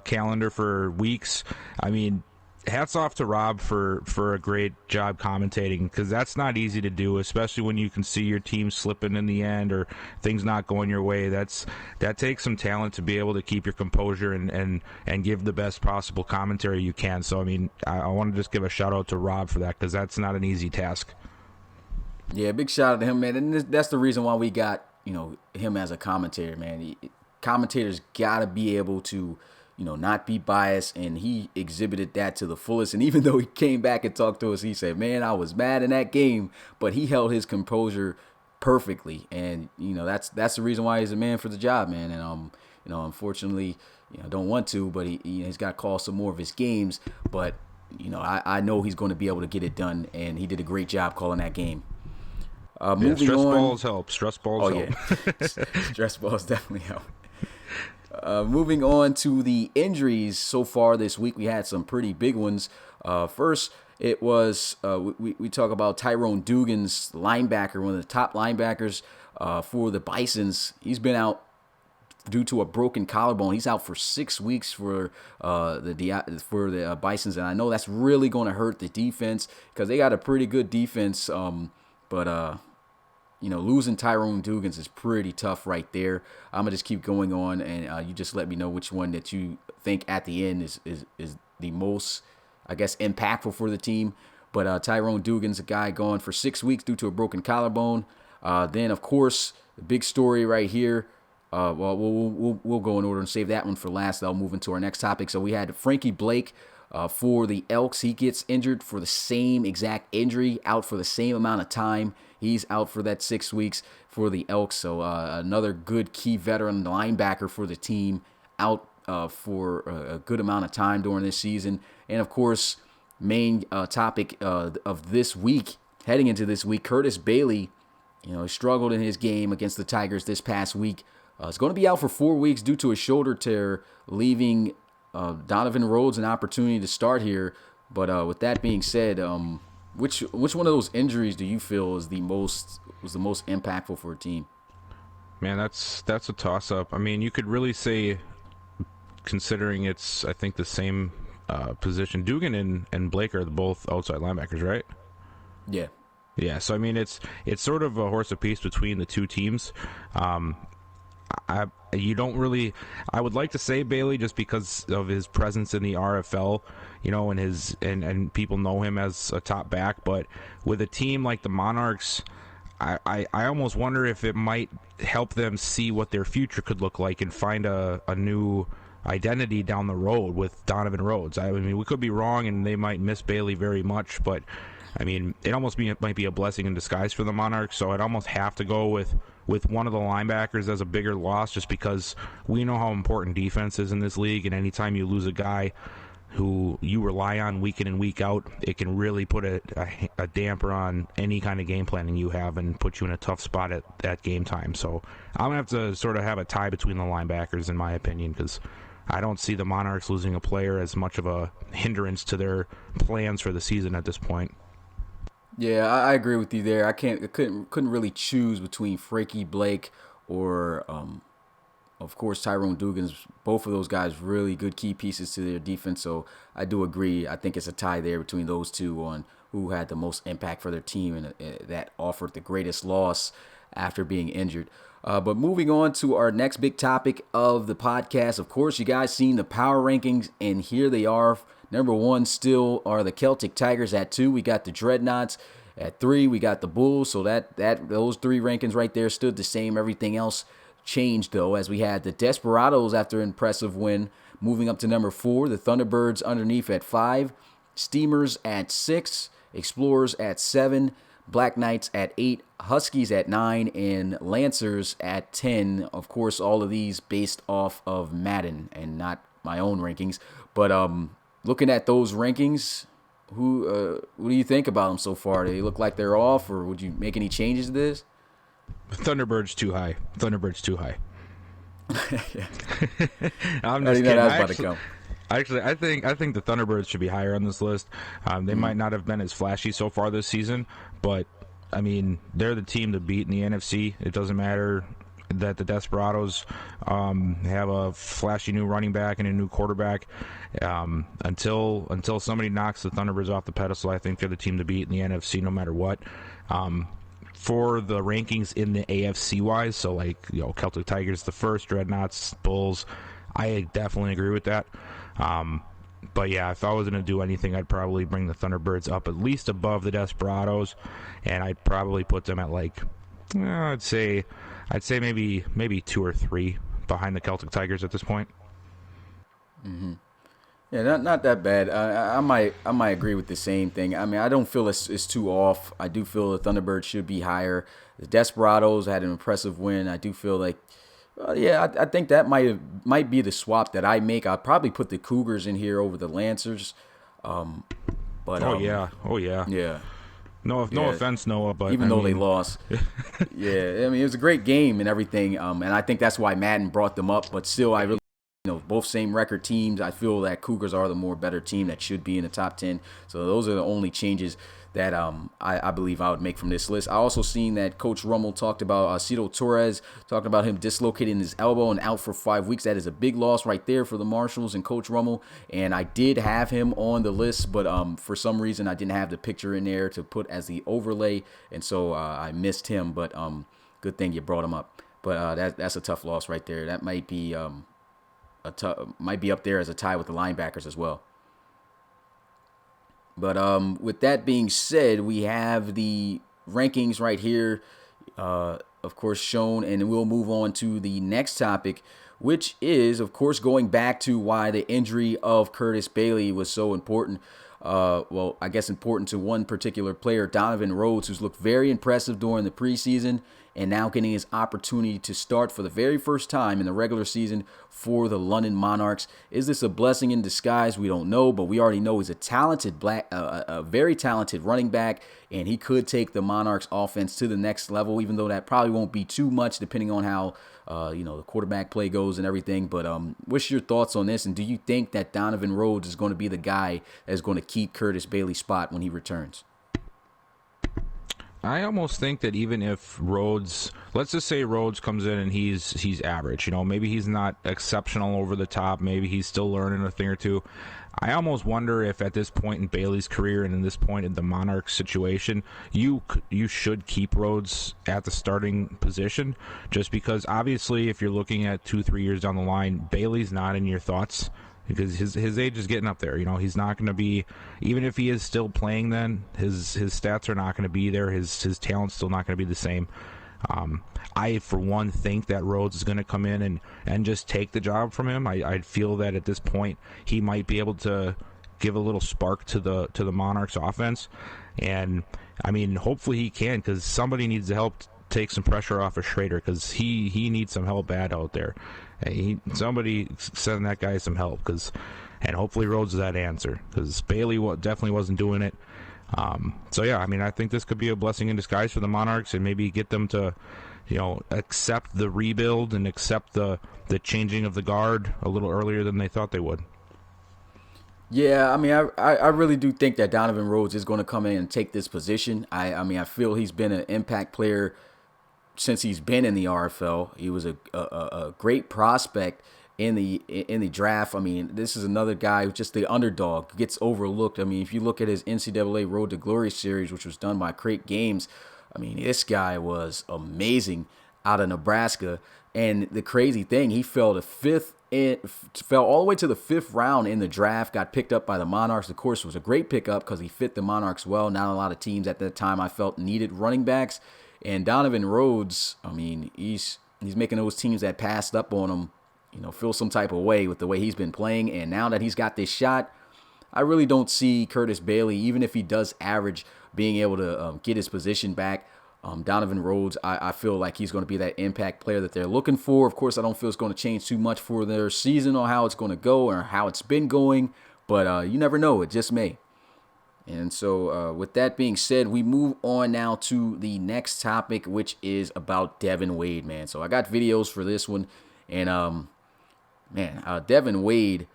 [SPEAKER 2] calendar for weeks, I mean, hats off to Rob for a great job commentating, because that's not easy to do, especially when you can see your team slipping in the end or things not going your way. That takes some talent to be able to keep your composure and give the best possible commentary you can. So, I mean, I want to just give a shout out to Rob for that, because that's not an easy task.
[SPEAKER 1] Yeah, big shout out to him, man. And that's the reason why we got, you know, him as a commentator, man. Commentators got to be able to, you know, not be biased, and he exhibited that to the fullest. And even though he came back and talked to us, he said, man, I was mad in that game, but he held his composure perfectly. And, you know, that's the reason why he's a man for the job, man. And, you know, unfortunately, you know, don't want to, but he's got to call some more of his games. But, you know, I know he's going to be able to get it done, and he did a great job calling that game. Moving
[SPEAKER 2] stress
[SPEAKER 1] on.
[SPEAKER 2] balls help. Stress balls help.
[SPEAKER 1] Yeah. Stress balls definitely help. Moving on to the injuries so far this week, we had some pretty big ones. First, it was we talk about Tyrone Dugan's linebacker, one of the top linebackers for the Bisons. He's been out due to a broken collarbone. He's out for 6 weeks for the Bisons, and I know that's really going to hurt the defense, because they got a pretty good defense. But you know, losing Tyrone Dugans is pretty tough right there. I'm going to just keep going on, and you just let me know which one that you think at the end is the most, I guess, impactful for the team. But Tyrone Dugans, a guy gone for 6 weeks due to a broken collarbone. Then, of course, the big story right here. Well, we'll go in order and save that one for last. I'll move into our next topic. So we had Frankie Blake for the Elks. He gets injured for the same exact injury, out for the same amount of time. He's out for that 6 weeks for the Elks. So another good key veteran linebacker for the team, out for a good amount of time during this season. And, of course, main topic of this week, heading into this week, Curtis Bailey, you know, struggled in his game against the Tigers this past week. He's going to be out for 4 weeks due to a shoulder tear, leaving Donovan Rhodes an opportunity to start here. But with that being said, which one of those injuries do you feel was the most impactful for a team?
[SPEAKER 2] Man, that's a toss-up. I mean, you could really say, considering it's, I think, the same position, Dugan and Blake are both outside linebackers, right?
[SPEAKER 1] Yeah.
[SPEAKER 2] Yeah, so I mean, it's sort of a horse apiece between the two teams. you don't really. I would like to say Bailey just because of his presence in the RFL, and and people know him as a top back. But with a team like the Monarchs, I almost wonder if it might help them see what their future could look like and find a new identity down the road with Donovan Rhodes. I mean, we could be wrong, and they might miss Bailey very much, but I mean, it might be a blessing in disguise for the Monarchs. So I'd almost have to go with one of the linebackers as a bigger loss, just because we know how important defense is in this league, and anytime you lose a guy who you rely on week in and week out, it can really put a damper on any kind of game planning you have and put you in a tough spot at game time. So I'm going to have to sort of have a tie between the linebackers, in my opinion, because I don't see the Monarchs losing a player as much of a hindrance to their plans for the season at this point.
[SPEAKER 1] Yeah, I agree with you there. I couldn't really choose between Frankie Blake or of course, Tyrone Dugan's. Both of those guys really good key pieces to their defense. So I do agree. I think it's a tie there between those two on who had the most impact for their team and that offered the greatest loss after being injured. But moving on to our next big topic of the podcast. Of course, you guys seen the power rankings, and here they are. Number 1 still are the Celtic Tigers at 2. We got the Dreadnoughts at 3. We got the Bulls. So that those 3 rankings right there stood the same. Everything else changed, though, as we had the Desperados after an impressive win moving up to number 4, the Thunderbirds underneath at 5, Steamers at 6, Explorers at 7, Black Knights at 8, Huskies at 9, and Lancers at 10. Of course, all of these based off of Madden and not my own rankings. But looking at those rankings, what do you think about them so far? Do they look like they're off, or would you make any changes to this?
[SPEAKER 2] Thunderbirds too high. Thunderbirds too high. I'm
[SPEAKER 1] I
[SPEAKER 2] just
[SPEAKER 1] think
[SPEAKER 2] kidding.
[SPEAKER 1] that was about to come.
[SPEAKER 2] Actually, I think the Thunderbirds should be higher on this list. They might not have been as flashy so far this season, but I mean, they're the team to beat in the NFC. It doesn't matter that the Desperados have a flashy new running back and a new quarterback. Until somebody knocks the Thunderbirds off the pedestal, I think they're the team to beat in the NFC no matter what. For the rankings in the AFC wise, so like, Celtic Tigers the first, Dreadnoughts, Bulls, I definitely agree with that. But yeah, if I was going to do anything, I'd probably bring the Thunderbirds up at least above the Desperados, and I'd probably put them at I'd say maybe 2 or 3 behind the Celtic Tigers at this point.
[SPEAKER 1] Mm-hmm. Yeah, not that bad. I might agree with the same thing. I mean, I don't feel it's too off. I do feel the Thunderbirds should be higher. The Desperados had an impressive win. I do feel like, I think that might be the swap that I make. I'd probably put the Cougars in here over the Lancers.
[SPEAKER 2] Yeah. No offense, Noah, but
[SPEAKER 1] even though they lost, yeah, I mean, it was a great game and everything. And I think that's why Madden brought them up. But still, I really, both same record teams. I feel that Cougars are the more better team that should be in the top 10. So those are the only changes that I believe I would make from this list. I also seen that Coach Rummel talked about Cito Torres, talking about him dislocating his elbow and out for 5 weeks. That is a big loss right there for the Marshals and Coach Rummel. And I did have him on the list, but for some reason I didn't have the picture in there to put as the overlay, and so I missed him. But good thing you brought him up. But that's a tough loss right there. That might be might be up there as a tie with the linebackers as well. But with that being said, we have the rankings right here, of course, shown, and we'll move on to the next topic, which is, of course, going back to why the injury of Curtis Bailey was so important. Well, I guess important to one particular player, Donovan Rhodes, who's looked very impressive during the preseason and now getting his opportunity to start for the very first time in the regular season for the London Monarchs. Is this a blessing in disguise? We don't know, but we already know he's a talented a very talented running back, and he could take the Monarchs offense to the next level, even though that probably won't be too much depending on how the quarterback play goes and everything. But what's your thoughts on this, and do you think that Donovan Rhodes is going to be the guy that's going to keep Curtis Bailey's spot when he returns?
[SPEAKER 2] I almost think that even if Rhodes, let's just say Rhodes comes in and he's average, maybe he's not exceptional over the top, maybe he's still learning a thing or two. I almost wonder if at this point in Bailey's career and in this point in the Monarchs situation, you should keep Rhodes at the starting position, just because obviously if you're looking at 2-3 years down the line, Bailey's not in your thoughts. Because his age is getting up there, he's not going to be, even if he is still playing. Then his stats are not going to be there. His talent's still not going to be the same. I for one think that Rhodes is going to come in and just take the job from him. I feel that at this point he might be able to give a little spark to the Monarchs offense, and I mean hopefully he can, because somebody needs to help take some pressure off of Schrader, because he needs some help bad out there. Somebody send that guy some help, and hopefully Rhodes is that answer, because Bailey definitely wasn't doing it. So yeah, I mean I think this could be a blessing in disguise for the Monarchs, and maybe get them to accept the rebuild and accept the changing of the guard a little earlier than they thought they would.
[SPEAKER 1] Yeah, I mean, I really do think that Donovan Rhodes is going to come in and take this position. I mean, I feel he's been an impact player since he's been in the RFL. He was a great prospect in the draft. I mean, this is another guy who's just the underdog, gets overlooked. I mean, if you look at his NCAA Road to Glory series, which was done by Crate Games, I mean, this guy was amazing out of Nebraska. And the crazy thing, he fell all the way to the 5th round in the draft, got picked up by the Monarchs. Of course, it was a great pickup because he fit the Monarchs well. Not a lot of teams at that time I felt needed running backs. And Donovan Rhodes, I mean, he's making those teams that passed up on him, feel some type of way with the way he's been playing. And now that he's got this shot, I really don't see Curtis Bailey, even if he does average, being able to get his position back. Donovan Rhodes, I feel like he's going to be that impact player that they're looking for. Of course, I don't feel it's going to change too much for their season or how it's going to go or how it's been going. But you never know. It just may. And so with that being said, we move on now to the next topic, which is about Devin Wade, man. So I got videos for this one. And, Devin Wade,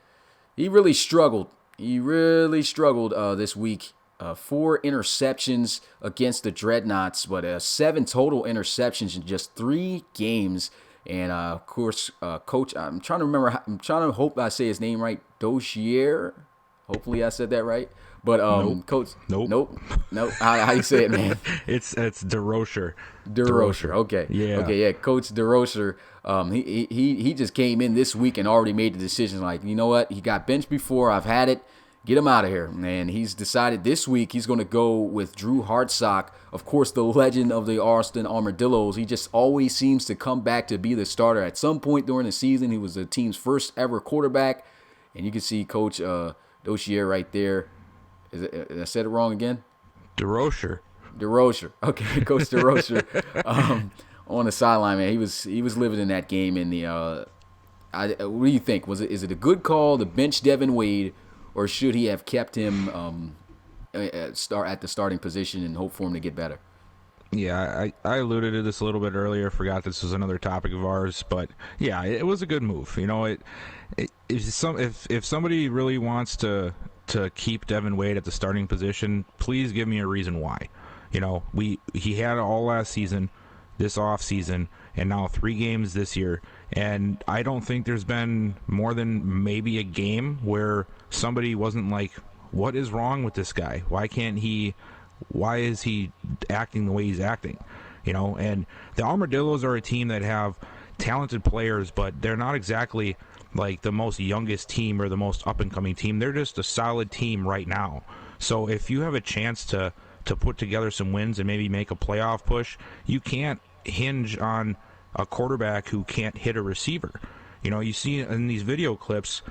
[SPEAKER 1] he really struggled. This week. 4 interceptions against the Dreadnoughts, but 7 total interceptions in just 3 games. And of course, Coach, I'm trying to hope I say his name right, Dozier. Hopefully I said that right. But
[SPEAKER 2] Nope.
[SPEAKER 1] Coach,
[SPEAKER 2] Nope.
[SPEAKER 1] How you say it, man?
[SPEAKER 2] It's DeRocher.
[SPEAKER 1] DeRocher. Okay. Yeah. Coach DeRocher. He just came in this week and already made the decision. Like, you know what? He got benched before. I've had it. Get him out of here. And he's decided this week he's going to go with Drew Hartsock. Of course, the legend of the Austin Armadillos. He just always seems to come back to be the starter. At some point during the season, he was the team's first ever quarterback. And you can see Coach Dozier right there. I said it wrong again?
[SPEAKER 2] DeRocher.
[SPEAKER 1] Okay, Coach DeRocher. On the sideline, man. He was living in that game. In the what do you think? Is it a good call to bench Devin Wade, or should he have kept him at the starting position and hope for him to get better?
[SPEAKER 2] Yeah, I alluded to this a little bit earlier. Forgot this was another topic of ours, but yeah, it was a good move. If somebody really wants to keep Devin Wade at the starting position, please give me a reason why. He had it all last season, this off season, and now 3 games this year. And I don't think there's been more than maybe a game where somebody wasn't like, what is wrong with this guy? Why is he acting the way he's acting? And the Armadillos are a team that have talented players, but they're not exactly like the most youngest team or the most up-and-coming team. They're just a solid team right now. So if you have a chance to put together some wins and maybe make a playoff push, you can't hinge on a quarterback who can't hit a receiver. You see in these video clips,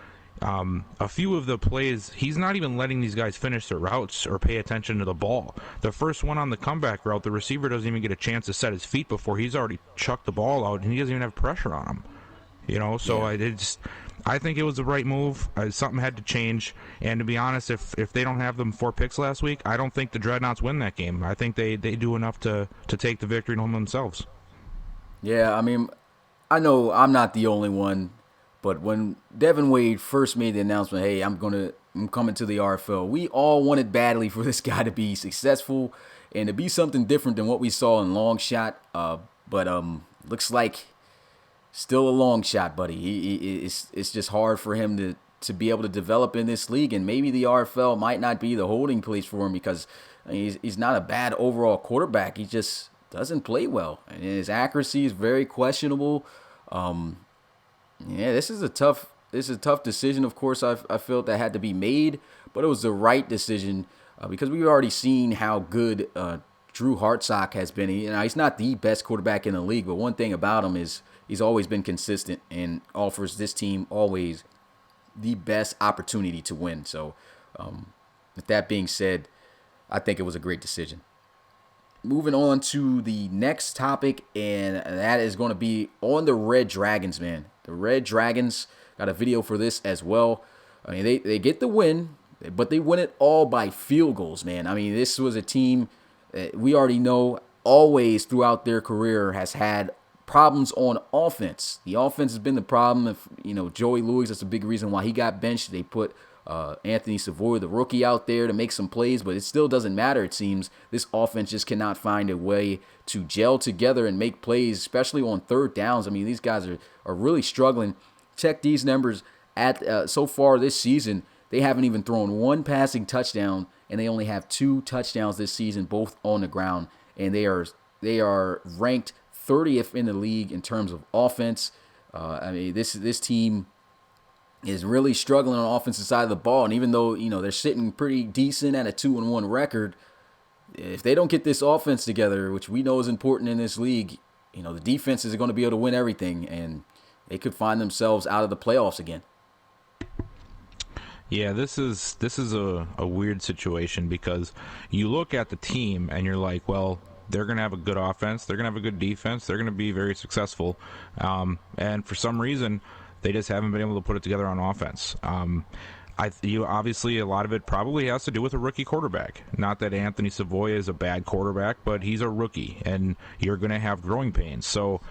[SPEAKER 2] a few of the plays, he's not even letting these guys finish their routes or pay attention to the ball. The first one on the comeback route, the receiver doesn't even get a chance to set his feet before he's already chucked the ball out, and he doesn't even have pressure on him. So yeah. I think it was the right move. Something had to change. And to be honest, if they don't have them 4 picks last week, I don't think the Dreadnoughts win that game. I think they do enough to take the victory home themselves.
[SPEAKER 1] Yeah, I mean, I know I'm not the only one But when Devin Wade first made the announcement, hey, I'm coming to the RFL, we all wanted badly for this guy to be successful and to be something different than what we saw in long shot. But looks like still a long shot, buddy. It's just hard for him to be able to develop in this league, and maybe the RFL might not be the holding place for him because he's not a bad overall quarterback. He just doesn't play well, and his accuracy is very questionable. Um, yeah, this is a tough decision. Of course, I felt that had to be made, but it was the right decision because we've already seen how good Drew Hartsock has been. He's not the best quarterback in the league, but one thing about him is he's always been consistent and offers this team always the best opportunity to win. So, with that being said, I think it was a great decision. Moving on to the next topic, and that is going to be on the Red Dragons, man. The Red Dragons got a video for this as well. I mean, they get the win, but they win it all by field goals, man. I mean, this was a team that we already know always throughout their career has had problems on offense. The offense has been the problem. If Joey Lewis, that's a big reason why he got benched. They put Anthony Savoy, the rookie, out there to make some plays, but it still doesn't matter. It seems this offense just cannot find a way to gel together and make plays, especially on third downs. I mean, these guys are really struggling. Check these numbers at so far this season. They haven't even thrown one passing touchdown, and they only have 2 touchdowns this season, both on the ground. And they are ranked 30th in the league in terms of offense. I mean, this team is really struggling on the offensive side of the ball. And even though, they're sitting pretty decent at a 2-1 record, if they don't get this offense together, which we know is important in this league, the defenses are going to be able to win everything, and they could find themselves out of the playoffs again.
[SPEAKER 2] Yeah, this is a weird situation because you look at the team and you're like, well, they're going to have a good offense, they're going to have a good defense, they're going to be very successful, and for some reason they just haven't been able to put it together on offense. Obviously a lot of it probably has to do with a rookie quarterback. Not that Anthony Savoy is a bad quarterback, but he's a rookie, and you're going to have growing pains. So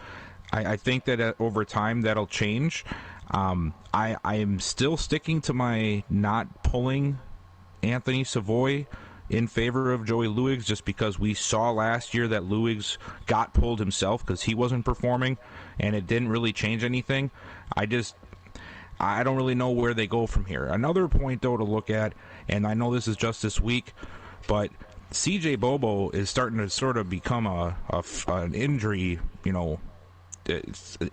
[SPEAKER 2] I think that over time that'll change. I am still sticking to my not pulling Anthony Savoy in favor of Joey Lewis, just because we saw last year that Lewis got pulled himself because he wasn't performing, and it didn't really change anything. I don't really know where they go from here. Another point, though, to look at, and I know this is just this week, but CJ Bobo is starting to sort of become an injury,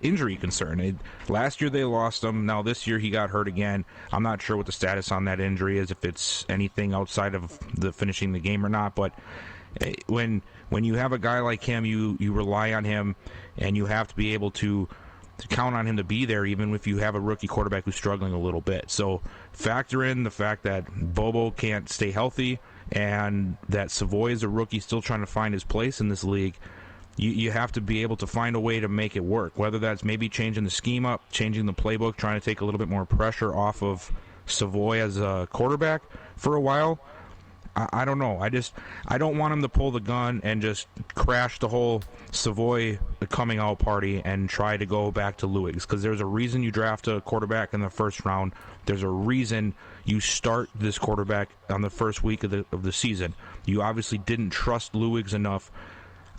[SPEAKER 2] injury concern. Last year they lost him. Now this year he got hurt again. I'm not sure what the status on that injury is, if it's anything outside of the finishing the game or not. But when you have a guy like him, you rely on him, and you have to be able to count on him to be there, even if you have a rookie quarterback who's struggling a little bit. So factor in the fact that Bobo can't stay healthy, and that Savoy is a rookie still trying to find his place in this league. You have to be able to find a way to make it work, whether that's maybe changing the scheme up, changing the playbook, trying to take a little bit more pressure off of Savoy as a quarterback for a while. I don't know. I don't want him to pull the gun and just crash the whole Savoy coming out party and try to go back to Lewis, because there's a reason you draft a quarterback in the first round. There's a reason you start this quarterback on the first week of the season. You obviously didn't trust Lewis enough.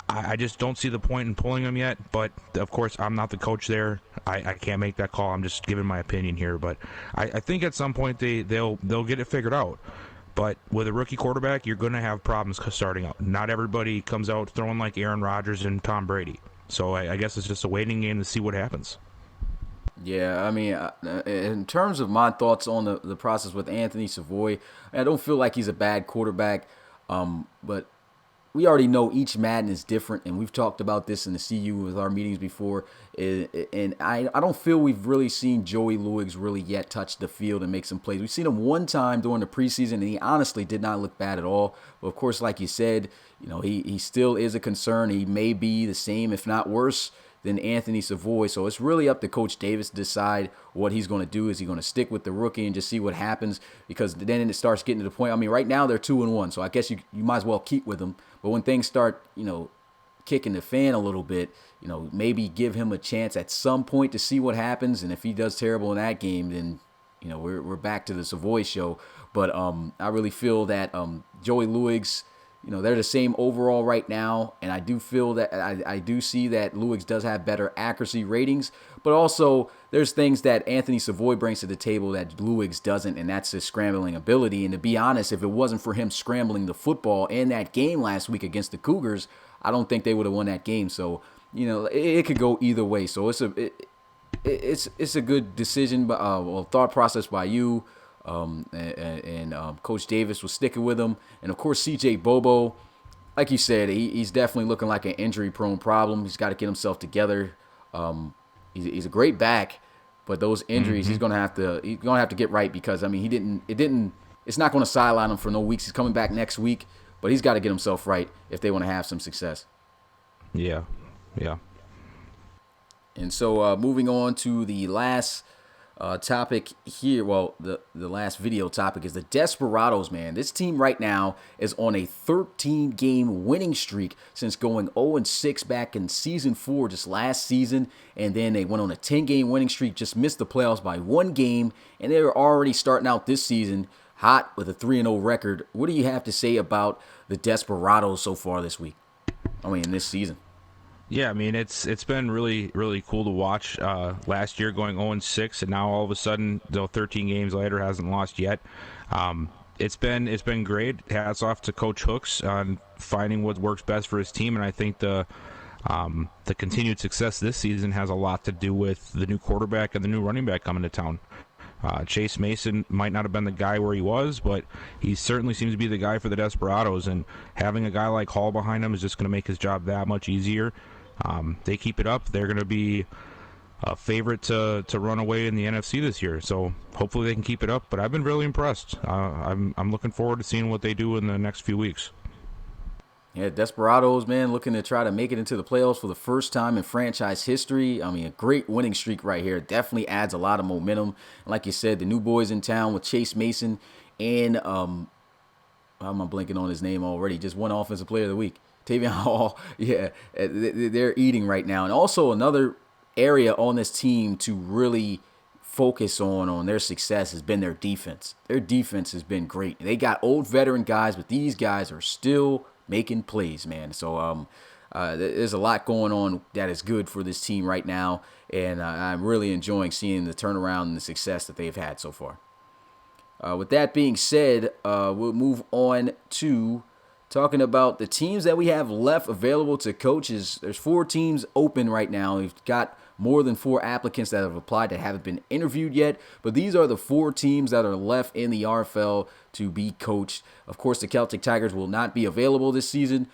[SPEAKER 2] I just don't see the point in pulling him yet, but of course I'm not the coach there. I can't make that call. I'm just giving my opinion here, but I think at some point they'll get it figured out. But with a rookie quarterback, you're going to have problems starting out. Not everybody comes out throwing like Aaron Rodgers and Tom Brady. So I guess it's just a waiting game to see what happens.
[SPEAKER 1] Yeah, I mean, in terms of my thoughts on the process with Anthony Savoy, I don't feel like he's a bad quarterback, but we already know each Madden is different, and we've talked about this in the CU with our meetings before. And I don't feel we've really seen Joey Lewis really yet touch the field and make some plays. We've seen him one time during the preseason, and he honestly did not look bad at all. But of course, like you said, he still is a concern. He may be the same, if not worse, than Anthony Savoy. So it's really up to Coach Davis to decide what he's going to do. Is he going to stick with the rookie and just see what happens? Because then it starts getting to the point. I mean, right now they're 2-1, so I guess you might as well keep with them. But when things start, kicking the fan a little bit. Maybe give him a chance at some point to see what happens. And if he does terrible in that game, then we're back to the Savoy show. But I really feel that Joey Luigs, they're the same overall right now, and I do feel that I do see that Luigs does have better accuracy ratings, but also there's things that Anthony Savoy brings to the table that Luigs doesn't, and that's his scrambling ability. And to be honest, if it wasn't for him scrambling the football in that game last week against the Cougars, I don't think they would have won that game. So it could go either way. So it's a good decision, thought process by you. Coach Davis was sticking with him. And, of course, C.J. Bobo, like you said, he's definitely looking like an injury-prone problem. He's got to get himself together. He's a great back, but those injuries he's gonna have to get right because it's not going to sideline him for no weeks. He's coming back next week, but he's got to get himself right if they want to have some success.
[SPEAKER 2] Yeah.
[SPEAKER 1] And so moving on to the last topic here, the last video topic is the Desperados, man. This team right now is on a 13-game winning streak since going 0-6 back in season 4 just last season, and then they went on a 10-game winning streak, just missed the playoffs by 1 game, and they were already starting out this season hot with a 3-0 record. What do you have to say about the Desperados so far this season?
[SPEAKER 2] Yeah, I mean it's been really, really cool to watch. Last year going 0-6, and now all of a sudden, though 13 games later, hasn't lost yet. It's been great. Hats off to Coach Hooks on finding what works best for his team, and I think the continued success this season has a lot to do with the new quarterback and the new running back coming to town. Chase Mason might not have been the guy where he was, but he certainly seems to be the guy for the Desperados, and having a guy like Hall behind him is just going to make his job that much easier. They keep it up, they're going to be a favorite to run away in the NFC this year, so hopefully they can keep it up, but I've been really impressed. I'm looking forward to seeing what they do in the next few weeks.
[SPEAKER 1] Yeah, Desperados, man, looking to try to make it into the playoffs for the first time in franchise history. I mean, a great winning streak right here. Definitely adds a lot of momentum. And like you said, the new boys in town with Chase Mason and I'm blanking on his name already. Just one offensive player of the week. Tavion Hall. Yeah, they're eating right now. And also another area on this team to really focus on their success has been their defense. Their defense has been great. They got old veteran guys, but these guys are still making plays, man. So there's a lot going on that is good for this team right now, and I'm really enjoying seeing the turnaround and the success that they've had so far. With that being said, we'll move on to talking about the teams that we have left available to coaches. There's 4 teams open right now. We've got more than 4 applicants that have applied that haven't been interviewed yet, but these are the 4 teams that are left in the RFL to be coached. Of course, the Celtic Tigers will not be available this season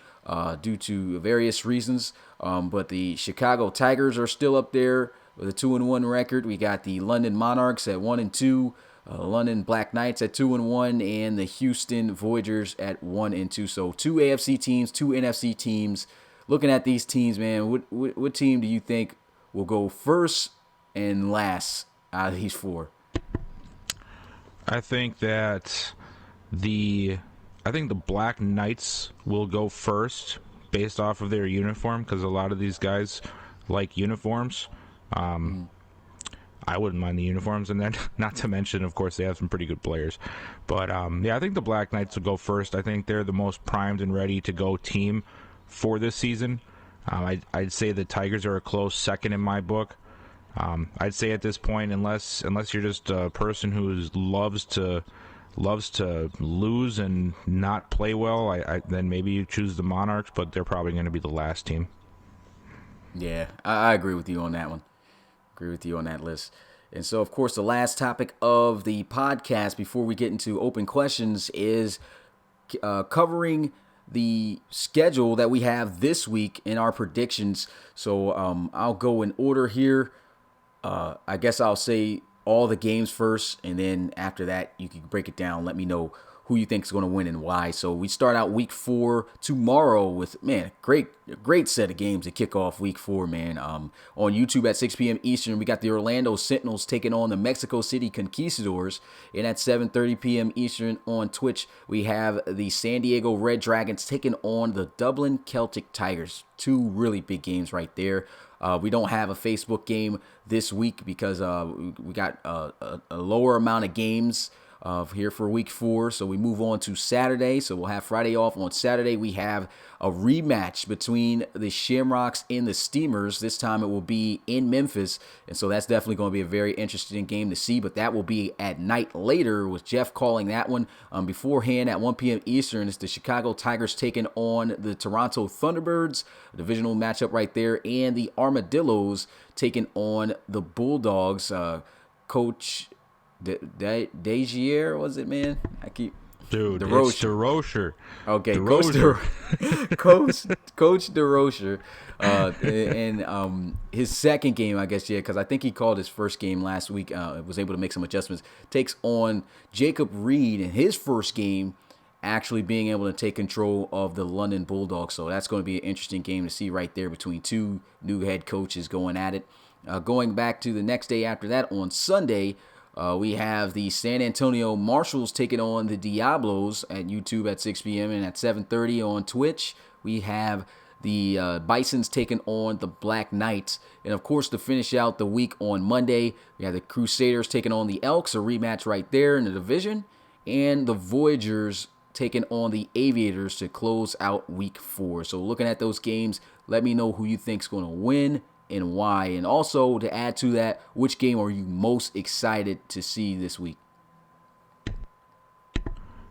[SPEAKER 1] due to various reasons, but the Chicago Tigers are still up there with a 2-1 record. We got the London Monarchs at 1-2, London Black Knights at 2-1, and the Houston Voyagers at 1-2. So 2 AFC teams, 2 NFC teams. Looking at these teams, man, what team do you think will go first and last out of these 4?
[SPEAKER 2] I think the Black Knights will go first based off of their uniform, because a lot of these guys like uniforms. I wouldn't mind the uniforms, and then not to mention, of course, they have some pretty good players. But I think the Black Knights will go first. I think they're the most primed and ready to go team for this season. I'd say the Tigers are a close second in my book. I'd say at this point, unless you're just a person who loves to lose and not play well, then maybe you choose the Monarchs, but they're probably going to be the last team.
[SPEAKER 1] Yeah, I agree with you on that one. Agree with you on that list. And so, of course, the last topic of the podcast before we get into open questions is covering the schedule that we have this week in our predictions. So I'll go in order here. I guess I'll say all the games first, and then after that, you can break it down. Let me know who you think is going to win and why. So we start out week 4 tomorrow with, man, great set of games to kick off week 4, man. On YouTube at 6 p.m. Eastern, we got the Orlando Sentinels taking on the Mexico City Conquistadors. And at 7:30 p.m. Eastern on Twitch, we have the San Diego Red Dragons taking on the Dublin Celtic Tigers. 2 really big games right there. We don't have a Facebook game this week because we got a lower amount of games here for week 4. So we move on to Saturday. So we'll have Friday off. On Saturday, we have a rematch between the Shamrocks and the Steamers. This time it will be in Memphis. And so that's definitely going to be a very interesting game to see. But that will be at night later with Jeff calling that one. Beforehand at 1 p.m. Eastern, it's the Chicago Tigers taking on the Toronto Thunderbirds. A divisional matchup right there. And the Armadillos taking on the Bulldogs. Coach Dejier, was it, man? I keep
[SPEAKER 2] Dude, it's DeRocher.
[SPEAKER 1] Okay,
[SPEAKER 2] DeRocher.
[SPEAKER 1] Coach DeRocher, and his second game, I guess, because I think he called his first game last week. Was able to make some adjustments. Takes on Jacob Reed in his first game, actually being able to take control of the London Bulldogs. So that's going to be an interesting game to see right there between 2 new head coaches going at it. Going back to the next day after that on Sunday. We have the San Antonio Marshals taking on the Diablos at YouTube at 6 p.m. and at 7:30 on Twitch. We have the Bisons taking on the Black Knights. And, of course, to finish out the week on Monday, we have the Crusaders taking on the Elks, a rematch right there in the division. And the Voyagers taking on the Aviators to close out week 4. So looking at those games, let me know who you think is going to win and why. And also, to add to that, which game are you most excited to see this week?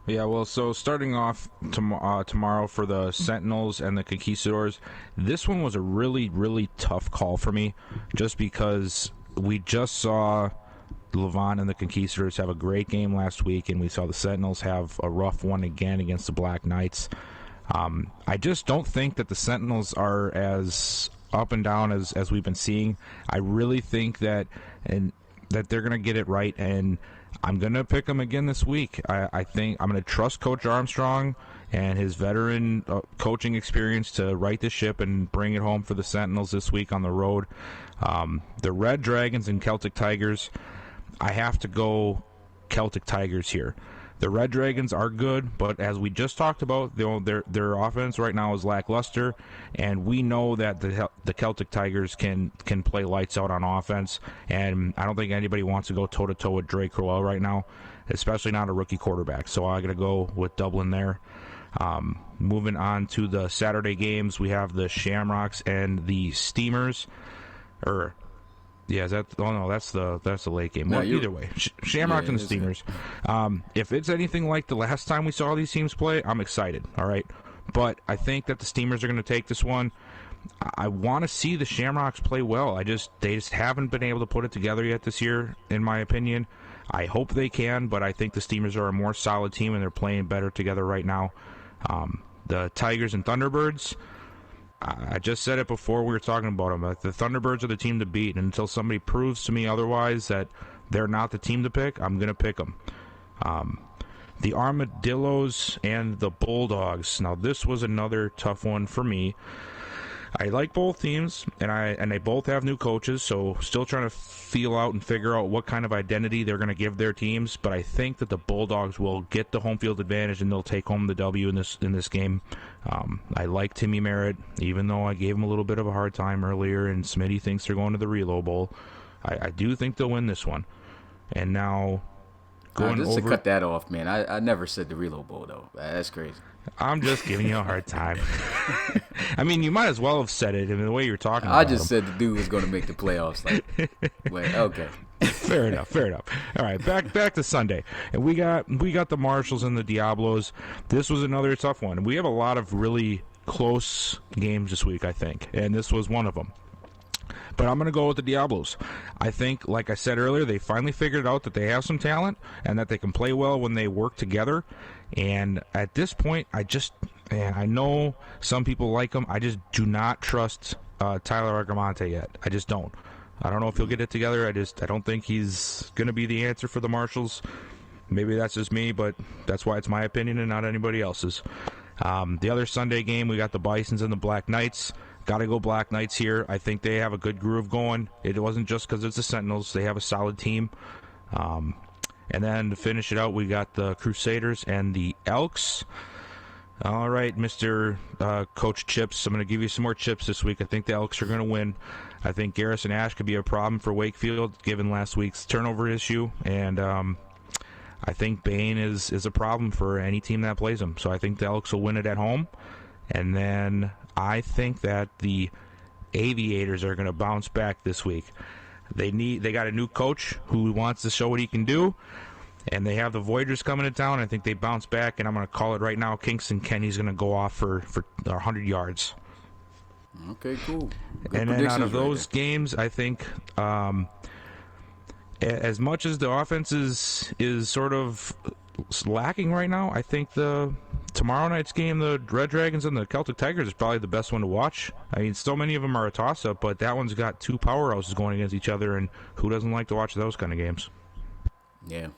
[SPEAKER 2] Yeah, well, so starting off tomorrow for the Sentinels and the Conquistadors, this one was a really, really tough call for me just because we just saw Levant and the Conquistadors have a great game last week, and we saw the Sentinels have a rough one again against the Black Knights. I just don't think that the Sentinels are as up and down as we've been seeing. I really think that they're going to get it right, and I'm going to pick them again this week. I think I'm going to trust Coach Armstrong and his veteran coaching experience to right the ship and bring it home for the Sentinels this week on the road. The Red Dragons and Celtic Tigers, I have to go Celtic Tigers here. The Red Dragons are good, but as we just talked about, their offense right now is lackluster, and we know that the Celtic Tigers can play lights out on offense, and I don't think anybody wants to go toe-to-toe with Drake Crowell right now, especially not a rookie quarterback. So I'm going to go with Dublin there. Moving on to the Saturday games, we have the Shamrocks and the Steamers. Yeah, that's the late game. Well, either way, Shamrocks and the Steamers. If it's anything like the last time we saw these teams play, I'm excited. All right, but I think that the Steamers are going to take this one. I want to see the Shamrocks play well. They just haven't been able to put it together yet this year, in my opinion. I hope they can, but I think the Steamers are a more solid team and they're playing better together right now. The Tigers and Thunderbirds. I just said it before we were talking about them. The Thunderbirds are the team to beat, and until somebody proves to me otherwise that they're not the team to pick, I'm going to pick them. The Armadillos and the Bulldogs. Now, this was another tough one for me. I like both teams, and they both have new coaches, so still trying to feel out and figure out what kind of identity they're going to give their teams. But I think that the Bulldogs will get the home field advantage, and they'll take home the W in this game. I like Timmy Merritt, even though I gave him a little bit of a hard time earlier, and Smitty thinks they're going to the Relo Bowl. I do think they'll win this one. And now,
[SPEAKER 1] just to cut that off, man. I never said the Relo Bowl, though. That's crazy.
[SPEAKER 2] I'm just giving you a hard time. I mean, you might as well have said it in the way you're talking about
[SPEAKER 1] I just said the dude was going to make the playoffs. Okay.
[SPEAKER 2] Fair enough. All right, back to Sunday. And we got the Marshals and the Diablos. This was another tough one. We have a lot of really close games this week, I think, and this was one of them. But I'm going to go with the Diablos. I think, like I said earlier, they finally figured out that they have some talent and that they can play well when they work together. And at this point, I know some people like him. I just do not trust Tyler Argamonte yet. I just don't. I don't know if he'll get it together. I don't think he's going to be the answer for the Marshals. Maybe that's just me, but that's why it's my opinion and not anybody else's. The other Sunday game, we got the Bisons and the Black Knights. Got to go Black Knights here. I think they have a good groove going. It wasn't just because it's the Sentinels. They have a solid team. And then to finish it out, we got the Crusaders and the Elks. All right, Mr. Coach Chips, I'm going to give you some more chips this week. I think the Elks are going to win. I think Garrison Ash could be a problem for Wakefield, given last week's turnover issue. And I think Bain is a problem for any team that plays them. So I think the Elks will win it at home. And then I think that the Aviators are going to bounce back this week. They got a new coach who wants to show what he can do, and they have the Voyagers coming to town. I think they bounce back, and I'm going to call it right now. Kingston Kenny's going to go off for 100 yards.
[SPEAKER 1] Okay, cool. Good
[SPEAKER 2] and then out of
[SPEAKER 1] right
[SPEAKER 2] those games, I think as much as the offense is sort of lacking right now, I think the tomorrow night's game, the Red Dragons and the Celtic Tigers, is probably the best one to watch. I mean, so many of them are a toss-up, but that one's got two powerhouses going against each other, and who doesn't like to watch those kind of games?
[SPEAKER 1] Yeah.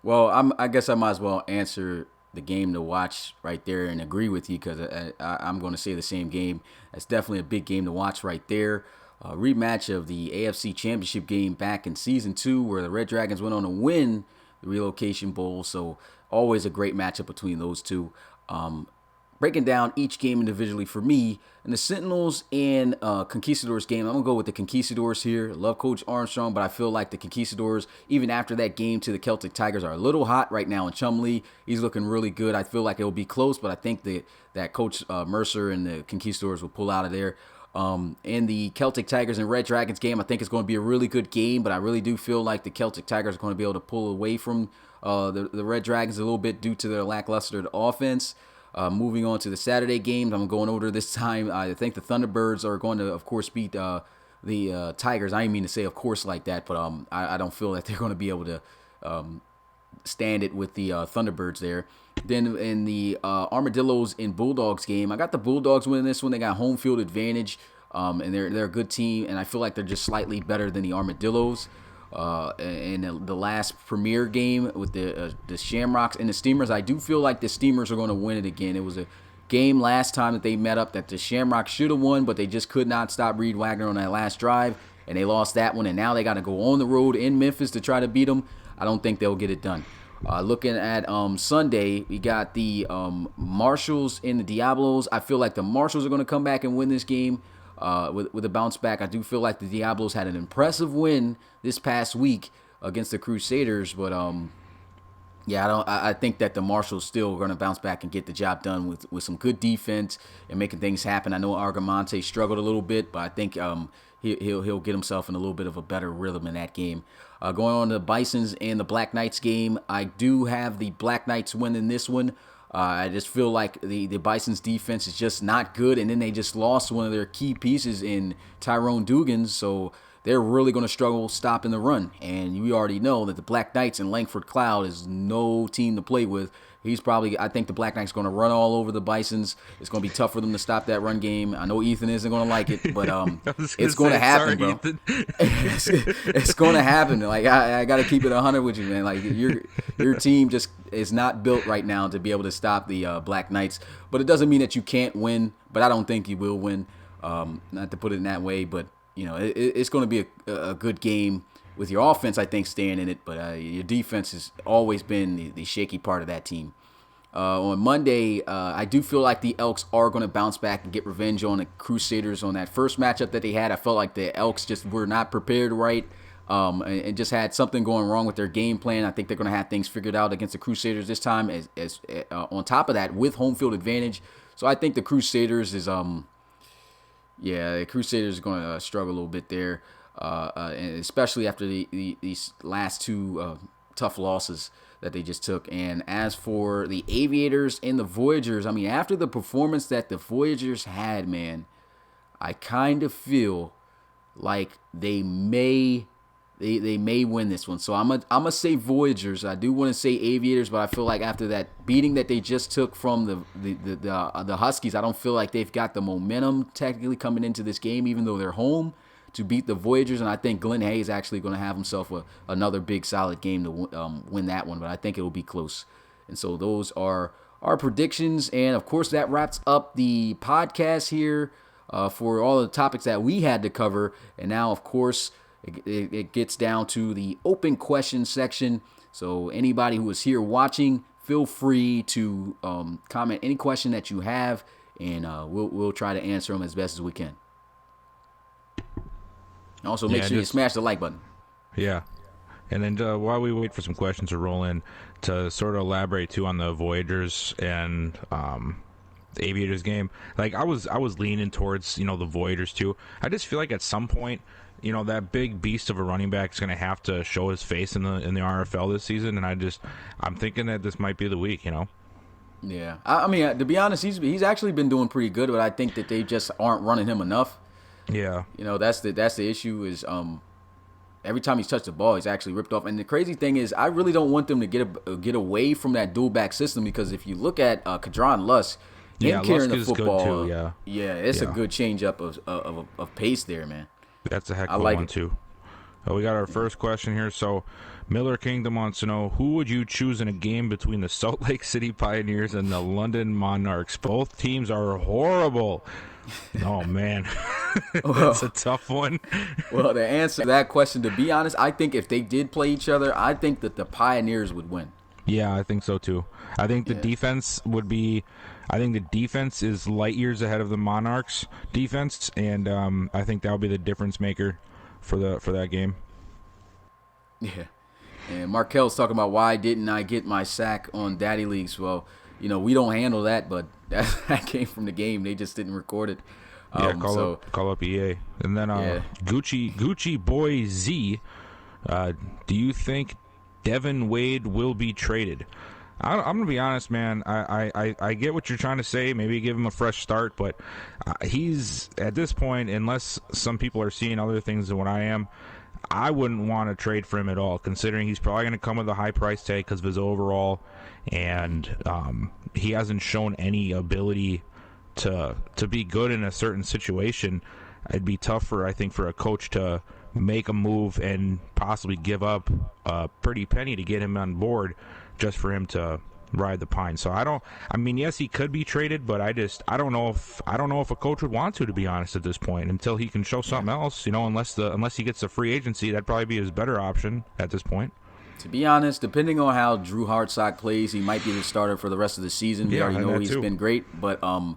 [SPEAKER 1] Well, I guess I might as well answer the game to watch right there and agree with you, because I'm going to say the same game. It's definitely a big game to watch right there. A rematch of the AFC Championship game back in Season 2, where the Red Dragons went on to win the Relocation Bowl. So always a great matchup between those two. Breaking down each game individually for me, in the Sentinels and Conquistadors game, I'm going to go with the Conquistadors here. Love Coach Armstrong, but I feel like the Conquistadors, even after that game to the Celtic Tigers, are a little hot right now in Chumlee. He's looking really good. I feel like it will be close, but I think that Coach Mercer and the Conquistadors will pull out of there. In the Celtic Tigers and Red Dragons game, I think it's going to be a really good game, but I really do feel like the Celtic Tigers are going to be able to pull away from the Red Dragons a little bit due to their lackluster offense. Moving on to the Saturday games, I'm going over this time. I think the Thunderbirds are going to, of course, beat the Tigers. I didn't mean to say, of course, like that, but I don't feel that they're going to be able to stand it with the Thunderbirds there. Then in the Armadillos and Bulldogs game, I got the Bulldogs winning this one. They got home field advantage, and they're a good team, and I feel like they're just slightly better than the Armadillos. In the last Premier game with the Shamrocks and the Steamers, I do feel like the Steamers are going to win it again. It was a game last time that they met up that the Shamrocks should have won, but they just could not stop Reed Wagner on that last drive, and they lost that one, and now they got to go on the road in Memphis to try to beat them. I don't think they'll get it done. Looking at Sunday, we got the Marshals and the Diablos. I feel like the Marshals are going to come back and win this game with a bounce back. I do feel like the Diablos had an impressive win this past week against the Crusaders, but I think that the Marshals still are going to bounce back and get the job done with some good defense and making things happen. I know Argamonte struggled a little bit, but I think he'll get himself in a little bit of a better rhythm in that game. Going on to the Bisons and the Black Knights game, I do have the Black Knights winning this one. I just feel like the Bison's defense is just not good, and then they just lost one of their key pieces in Tyrone Dugans, so they're really going to struggle stopping the run. And we already know that the Black Knights and Langford Cloud is no team to play with. I think the Black Knights going to run all over the Bisons. It's going to be tough for them to stop that run game. I know Ethan isn't going to like it, but it's going to happen, bro. It's going to happen. Like I got to keep it 100 with you, man. Like your team just is not built right now to be able to stop the Black Knights. But it doesn't mean that you can't win. But I don't think you will win. Not to put it in that way, but it's going to be a good game with your offense, I think, staying in it, but your defense has always been the shaky part of that team. On Monday, I do feel like the Elks are going to bounce back and get revenge on the Crusaders on that first matchup that they had. I felt like the Elks just were not prepared right and just had something going wrong with their game plan. I think they're going to have things figured out against the Crusaders this time as on top of that with home field advantage. So I think the Crusaders is the Crusaders are going to struggle a little bit there. And especially after these last two tough losses that they just took. And as for the Aviators and the Voyagers, I mean, after the performance that the Voyagers had, man, I kind of feel like they may win this one. So I'm gonna say Voyagers. I do want to say Aviators, but I feel like after that beating that they just took from the Huskies, I don't feel like they've got the momentum technically coming into this game, even though they're home, to beat the Voyagers, and I think Glenn Hayes actually going to have himself another big solid game to win that one, but I think it will be close. And so those are our predictions, and of course that wraps up the podcast here for all the topics that we had to cover. And now, of course, it gets down to the open question section. So anybody who is here watching, feel free to comment any question that you have, and we'll try to answer them as best as we can. Also, make sure you smash the like button.
[SPEAKER 2] Yeah. And then while we wait for some questions to roll in, to sort of elaborate too on the Voyagers and the Aviators game, like I was leaning towards the Voyagers too. I just feel like at some point, that big beast of a running back is going to have to show his face in the RFL this season, and I'm thinking that this might be the week.
[SPEAKER 1] Yeah, I mean, to be honest, he's actually been doing pretty good, but I think that they just aren't running him enough.
[SPEAKER 2] Yeah,
[SPEAKER 1] that's the issue is every time he's touched the ball, he's actually ripped off. And the crazy thing is, I really don't want them to get away from that dual back system, because if you look at Kadron Lusk, him carrying the football, it's a good change up of pace there, man.
[SPEAKER 2] That's a heck of a one too. We got our first question here. So Miller Kingdom wants to know, who would you choose in a game between the Salt Lake City Pioneers and the London Monarchs? Both teams are horrible. Oh, man. That's a tough one.
[SPEAKER 1] Well, to answer that question, to be honest, I think if they did play each other, I think that the Pioneers would win.
[SPEAKER 2] Yeah, I think so too. I think the defense would be – I think the defense is light years ahead of the Monarchs' defense, and I think that will be the difference maker for that game.
[SPEAKER 1] Yeah. And Markel's talking about, why didn't I get my sack on Daddy Leagues? Well, we don't handle that, but that came from the game. They just didn't record it.
[SPEAKER 2] Call up EA. And then Gucci Boy Z, do you think Devin Wade will be traded? I'm going to be honest, man. I get what you're trying to say. Maybe give him a fresh start, but he's, at this point, unless some people are seeing other things than what I am, I wouldn't want to trade for him at all, considering he's probably going to come with a high price tag because of his overall, and he hasn't shown any ability to be good in a certain situation. It'd be tough for a coach to make a move and possibly give up a pretty penny to get him on board just for him to ride the pine. So yes, he could be traded, but I don't know if a coach would want to be honest, at this point, until he can show something else, unless he gets a free agency. That'd probably be his better option at this point.
[SPEAKER 1] To be honest, depending on how Drew Hartsock plays, he might be the starter for the rest of the season. We already know he's been great, but I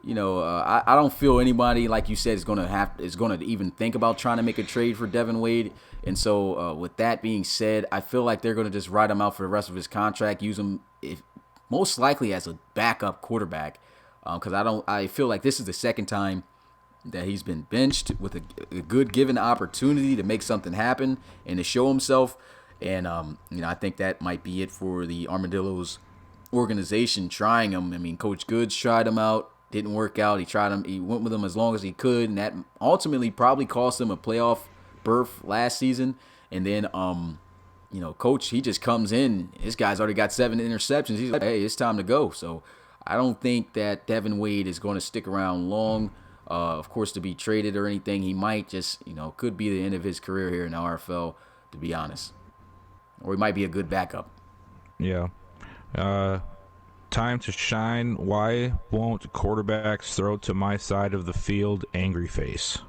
[SPEAKER 1] don't feel anybody, like you said, is going to even think about trying to make a trade for Devin Wade. And so with that being said, I feel like they're going to just ride him out for the rest of his contract, use him most likely as a backup quarterback, because I feel like this is the second time that he's been benched with a good given opportunity to make something happen and to show himself. And I think that might be it for the Armadillos organization trying him. I mean, Coach Goods tried him out. Didn't work out. He went with him as long as he could, and that ultimately probably cost him a playoff berth last season. And then, Coach, he just comes in. This guy's already got 7 interceptions. He's like, hey, it's time to go. So I don't think that Devin Wade is going to stick around long, of course, to be traded or anything. He might just, could be the end of his career here in the RFL, to be honest. Or he might be a good backup.
[SPEAKER 2] Yeah. Time to shine. Why won't quarterbacks throw to my side of the field? Angry face.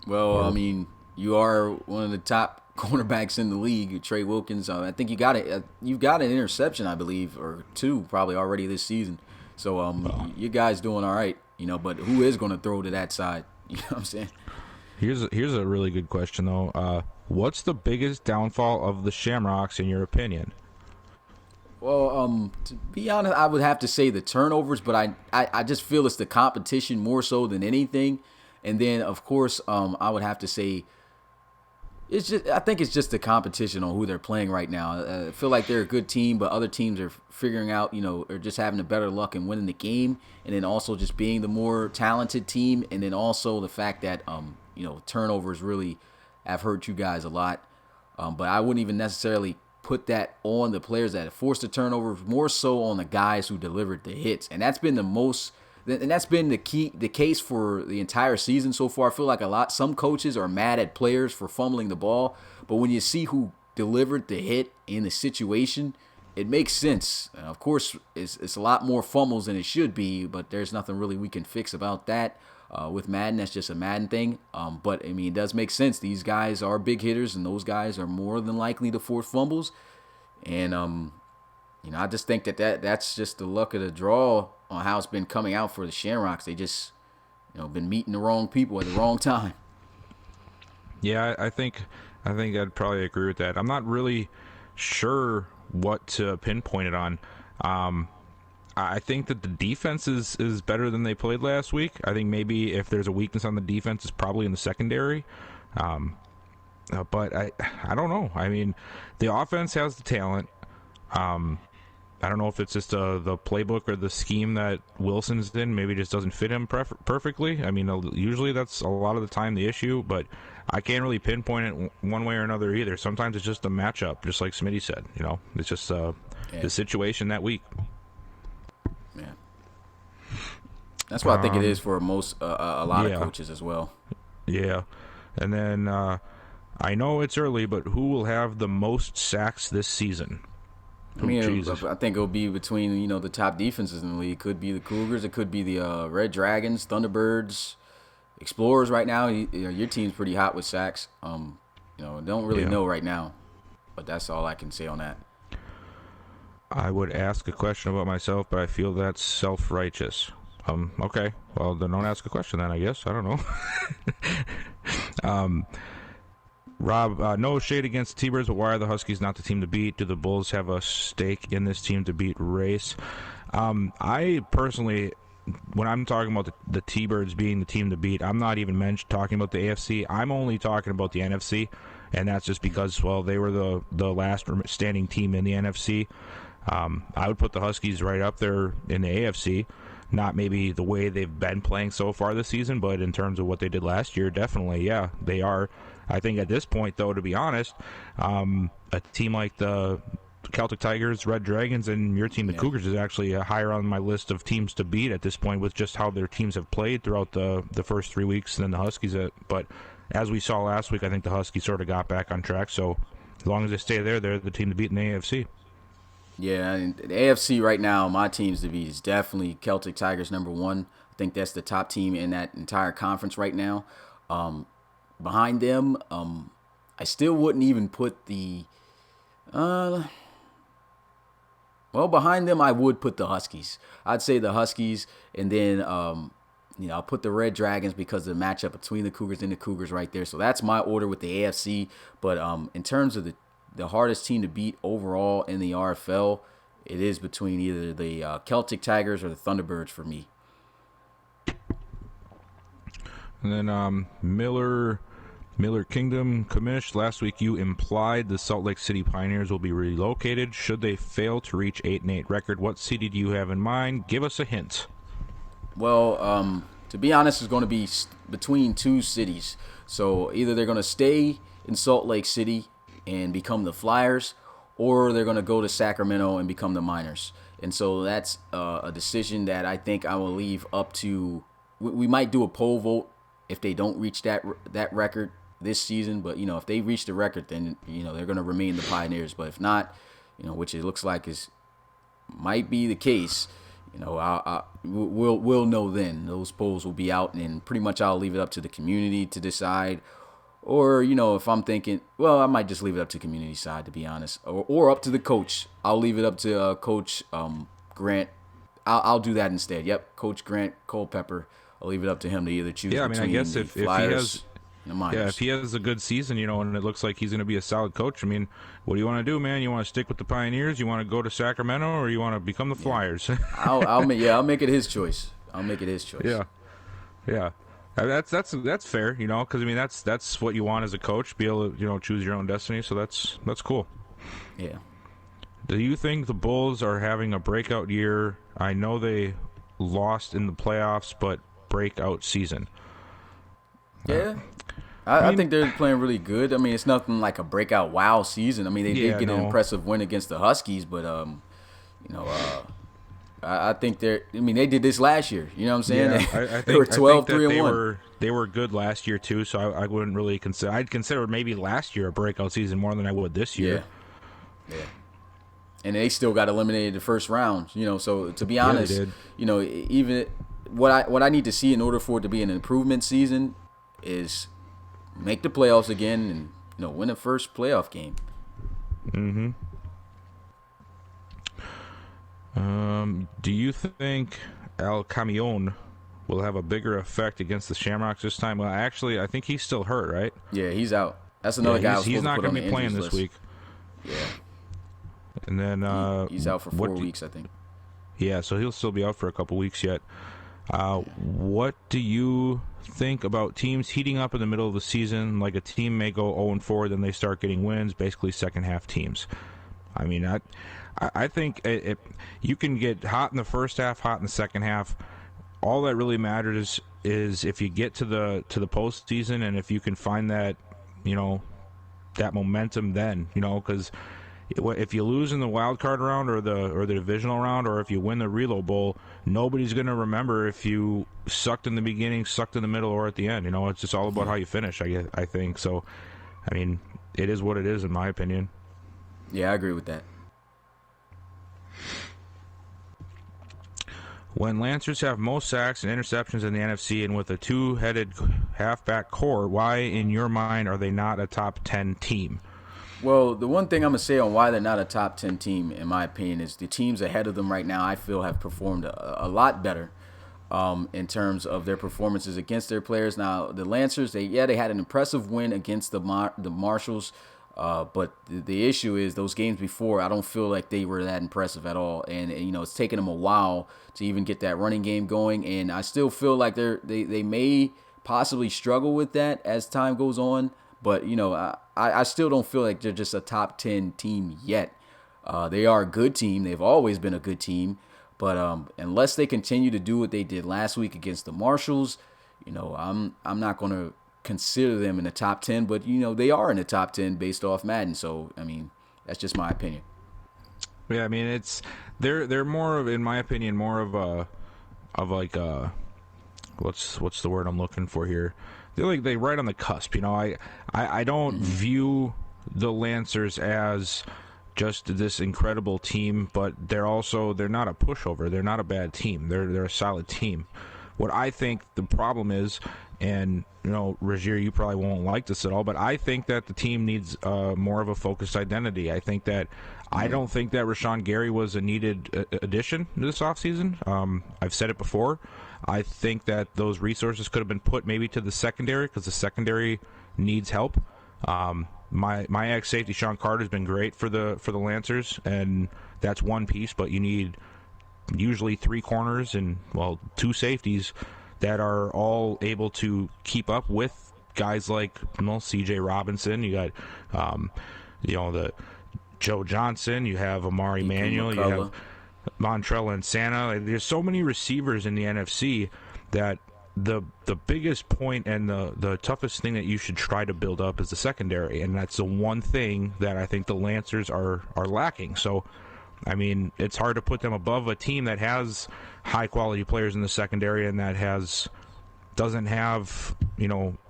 [SPEAKER 1] Well, I mean, you are one of the top cornerbacks in the league, Trey Wilkins. I think you got it. You've got an interception, I believe, or 2 probably already this season. So you guys doing all right, But who is going to throw to that side? You know what I'm saying?
[SPEAKER 2] Here's a really good question though. What's the biggest downfall of the Shamrocks in your opinion?
[SPEAKER 1] Well, to be honest, I would have to say the turnovers, but I just feel it's the competition more so than anything. And then, of course, I would have to say I think it's just the competition on who they're playing right now. I feel like they're a good team, but other teams are figuring out, or just having the better luck in winning the game, and then also just being the more talented team, and then also the fact that, turnovers really have hurt you guys a lot. But I wouldn't even necessarily put that on the players that have forced the turnovers, more so on the guys who delivered the hits. And that's been the most and that's been the case for the entire season so far. I feel like some coaches are mad at players for fumbling the ball, but when you see who delivered the hit in the situation, it makes sense. Of course, it's a lot more fumbles than it should be, but there's nothing really we can fix about that. With Madden, that's just a Madden thing. But I mean, it does make sense. These guys are big hitters, and those guys are more than likely to force fumbles. And I just think that's just the luck of the draw on how it's been coming out for the Shamrocks. They just, been meeting the wrong people at the wrong time.
[SPEAKER 2] Yeah, I think I'd probably agree with that. I'm not really sure what to pinpoint it on. I think that the defense is better than they played last week. I think maybe if there's a weakness on the defense, it's probably in the secondary. But I don't know. I mean, the offense has the talent. I don't know if it's just the playbook or the scheme that Wilson's in. Maybe it just doesn't fit him perfectly. I mean, usually that's a lot of the time the issue, but I can't really pinpoint it one way or another either. Sometimes it's just a matchup, just like Smitty said. It's just the situation that week.
[SPEAKER 1] Yeah, that's what I think it is for a lot of coaches as well.
[SPEAKER 2] Yeah, and then I know it's early, but who will have the most sacks this season?
[SPEAKER 1] I mean, I think it'll be between the top defenses in the league. It could be the Cougars, it could be the Red Dragons, Thunderbirds, Explorers. Right now, your team's pretty hot with sacks. Don't really know right now, but that's all I can say on that.
[SPEAKER 2] I would ask a question about myself, but I feel that's self-righteous. Okay. Well, then don't ask a question then, I guess. I don't know. Rob, no shade against the T-Birds, but why are the Huskies not the team to beat? Do the Bulls have a stake in this team to beat race? I personally, when I'm talking about the T-Birds being the team to beat, I'm not even talking about the AFC. I'm only talking about the NFC, and that's just because, well, they were the last standing team in the NFC. I would put the Huskies right up there in the AFC. Not maybe the way they've been playing so far this season, but in terms of what they did last year, definitely, yeah, they are. I think at this point, though, to be honest, a team like the Celtic Tigers, Red Dragons, and your team, the Cougars, is actually higher on my list of teams to beat at this point with just how their teams have played throughout the first 3 weeks than the Huskies. But as we saw last week, I think the Huskies sort of got back on track. So as long as they stay there, they're the team to beat in the AFC.
[SPEAKER 1] Yeah, and the AFC right now, my teams to beat is definitely Celtic Tigers #1. I think that's the top team in that entire conference right now. Behind them, I still wouldn't even put the behind them I would put the Huskies. I'd say the Huskies, and then I'll put the Red Dragons because of the matchup between the Cougars and the Cougars right there. So that's my order with the AFC. But in terms of the hardest team to beat overall in the RFL, it is between either the Celtic Tigers or the Thunderbirds for me.
[SPEAKER 2] And then Miller Kingdom Commish, last week you implied the Salt Lake City Pioneers will be relocated should they fail to reach 8-8 record. What city do you have in mind? Give us a hint.
[SPEAKER 1] Well, to be honest, it's going to be between two cities. So either they're going to stay in Salt Lake City and become the Flyers, or they're going to go to Sacramento and become the Miners. And so that's a decision that I think I will leave up to. We might do a poll vote if they don't reach that record this season. But, if they reach the record, then, they're going to remain the Pioneers. But if not, which it looks like might be the case, we'll know then. Those polls will be out, and pretty much I'll leave it up to the community to decide. Or, if I'm thinking, well, I might just leave it up to community side, to be honest. Or up to the coach. I'll leave it up to Coach Grant. I'll do that instead. Yep, Coach Grant Culpepper. I'll leave it up to him to either choose between
[SPEAKER 2] I guess
[SPEAKER 1] the Flyers and the Miners.
[SPEAKER 2] Yeah, if he has a good season, and it looks like he's going to be a solid coach, I mean, what do you want to do, man? You want to stick with the Pioneers? You want to go to Sacramento? Or you want to become the Flyers?
[SPEAKER 1] I'll make it his choice.
[SPEAKER 2] Yeah. That's fair, because I mean that's what you want as a coach, be able to choose your own destiny. So that's cool.
[SPEAKER 1] Yeah.
[SPEAKER 2] Do you think the Bulls are having a breakout year? I know they lost in the playoffs, but breakout season.
[SPEAKER 1] Yeah. I think they're playing really good. I mean, it's nothing like a breakout wow season. I mean, they did get an impressive win against the Huskies, but I think they're. I mean, they did this last year. You know what I'm saying?
[SPEAKER 2] Yeah,
[SPEAKER 1] They,
[SPEAKER 2] I
[SPEAKER 1] they were
[SPEAKER 2] think
[SPEAKER 1] 12,
[SPEAKER 2] that
[SPEAKER 1] 3 and 1.
[SPEAKER 2] they were good last year too. So I wouldn't really consider. I'd consider maybe last year a breakout season more than I would this
[SPEAKER 1] Yeah,
[SPEAKER 2] year.
[SPEAKER 1] yeah. And they still got eliminated the first round. You know, so to be
[SPEAKER 2] Yeah, they
[SPEAKER 1] honest,
[SPEAKER 2] did.
[SPEAKER 1] you know, even what I need to see in order for it to be an improvement season is make the playoffs again and win the first playoff game.
[SPEAKER 2] Mm-hmm. Do you think El Camion will have a bigger effect against the Shamrocks this time? Well, actually, I think he's still hurt, right?
[SPEAKER 1] Yeah, he's out. That's
[SPEAKER 2] Yeah,
[SPEAKER 1] another guy I was
[SPEAKER 2] he's
[SPEAKER 1] supposed to
[SPEAKER 2] not
[SPEAKER 1] put
[SPEAKER 2] going
[SPEAKER 1] on
[SPEAKER 2] to
[SPEAKER 1] the
[SPEAKER 2] be playing
[SPEAKER 1] injuries
[SPEAKER 2] this
[SPEAKER 1] list.
[SPEAKER 2] week.
[SPEAKER 1] Yeah,
[SPEAKER 2] And then
[SPEAKER 1] he's out for 4 weeks, I think.
[SPEAKER 2] Yeah, so he'll still be out for a couple weeks yet. What do you think about teams heating up in the middle of the season? Like a team may go 0-4, then they start getting wins, basically second half teams. I mean, I think you can get hot in the first half, hot in the second half. All that really matters is if you get to the postseason and if you can find that, that momentum then, because if you lose in the wild card round or the divisional round, or if you win the Reload Bowl, nobody's going to remember if you sucked in the beginning, sucked in the middle, or at the end. It's just all about how you finish. I think so. I mean, it is what it is, in my opinion.
[SPEAKER 1] Yeah, I agree with that.
[SPEAKER 2] When Lancers have most sacks and interceptions in the NFC, and with a two-headed halfback core, why, in your mind, are they not a top 10 team?
[SPEAKER 1] Well, the one thing I'm going to say on why they're not a top 10 team, in my opinion, is the teams ahead of them right now, I feel, have performed a lot better in terms of their performances against their players. Now, the Lancers, they had an impressive win against the Marshals, but the issue is those games before, I don't feel like they were that impressive at all. And it's taken them a while to even get that running game going, and I still feel like they may possibly struggle with that as time goes on. But, I still don't feel like they're just a top 10 team yet. They are a good team. They've always been a good team. But unless they continue to do what they did last week against the Marshals, I'm not going to consider them in the top 10. But, they are in the top 10 based off Madden. So, I mean, that's just my opinion.
[SPEAKER 2] Yeah, I mean, they're more of, in my opinion, more of what's the word I'm looking for here? They're right on the cusp. I don't view the Lancers as just this incredible team, but they're not a pushover. They're not a bad team. They're a solid team. What I think the problem is, and Rozier, you probably won't like this at all, but I think that the team needs more of a focused identity. I don't think that Rashawn Gary was a needed addition this offseason. I've said it before. I think that those resources could have been put maybe to the secondary, because the secondary needs help. My ex-safety Sean Carter has been great for the Lancers, and that's one piece. But you need usually three corners and two safeties that are all able to keep up with guys like C.J. Robinson. You got the Joe Johnson. You have Amari Manuel. You have Montrell and Santa. There's so many receivers in the NFC that the biggest point and the toughest thing that you should try to build up is the secondary, and that's the one thing that I think the Lancers are lacking. So, I mean, it's hard to put them above a team that has high quality players in the secondary and that doesn't have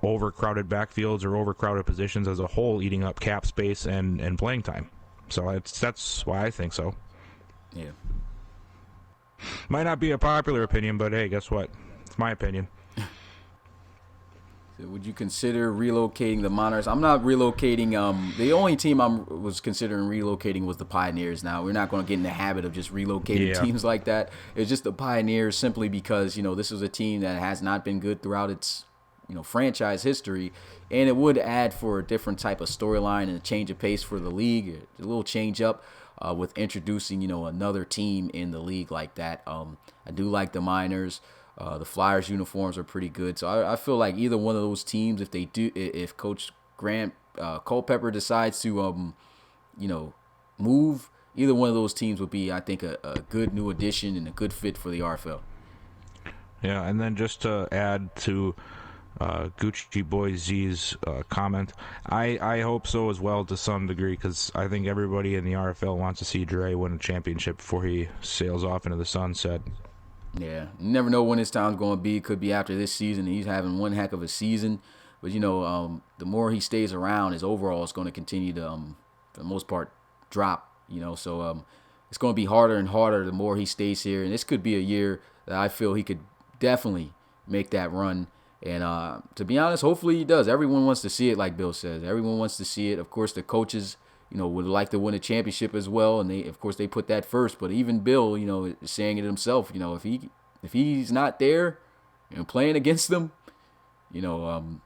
[SPEAKER 2] overcrowded backfields or overcrowded positions as a whole, eating up cap space and playing time. So that's why I think so.
[SPEAKER 1] Yeah.
[SPEAKER 2] Might not be a popular opinion, but hey, guess what? It's my opinion.
[SPEAKER 1] So would you consider relocating the Monarchs? I'm not relocating. The only team I was considering relocating was the Pioneers. Now, we're not going to get in the habit of just relocating teams like that. It's just the Pioneers simply because, this is a team that has not been good throughout its, franchise history. And it would add for a different type of storyline and a change of pace for the league, a little change up. With introducing, another team in the league like that. I do like the Miners. The Flyers uniforms are pretty good. So I feel like either one of those teams, if Coach Grant Culpepper decides to, move, either one of those teams would be, I think, a good new addition and a good fit for the RFL.
[SPEAKER 2] Yeah, and then just to add to Gucci Boy Z's comment. I hope so as well to some degree, because I think everybody in the RFL wants to see Dre win a championship before he sails off into the sunset.
[SPEAKER 1] Yeah, you never know when his time's going to be. Could be after this season. He's having one heck of a season, but the more he stays around, his overall is going to continue to, for the most part, drop. It's going to be harder and harder the more he stays here, and this could be a year that I feel he could definitely make that run. And to be honest, hopefully he does. Everyone wants to see it, like Bill says. Everyone wants to see it. Of course, the coaches, would like to win a championship as well, and of course, they put that first. But even Bill, is saying it himself. If he's not there and playing against them, you know,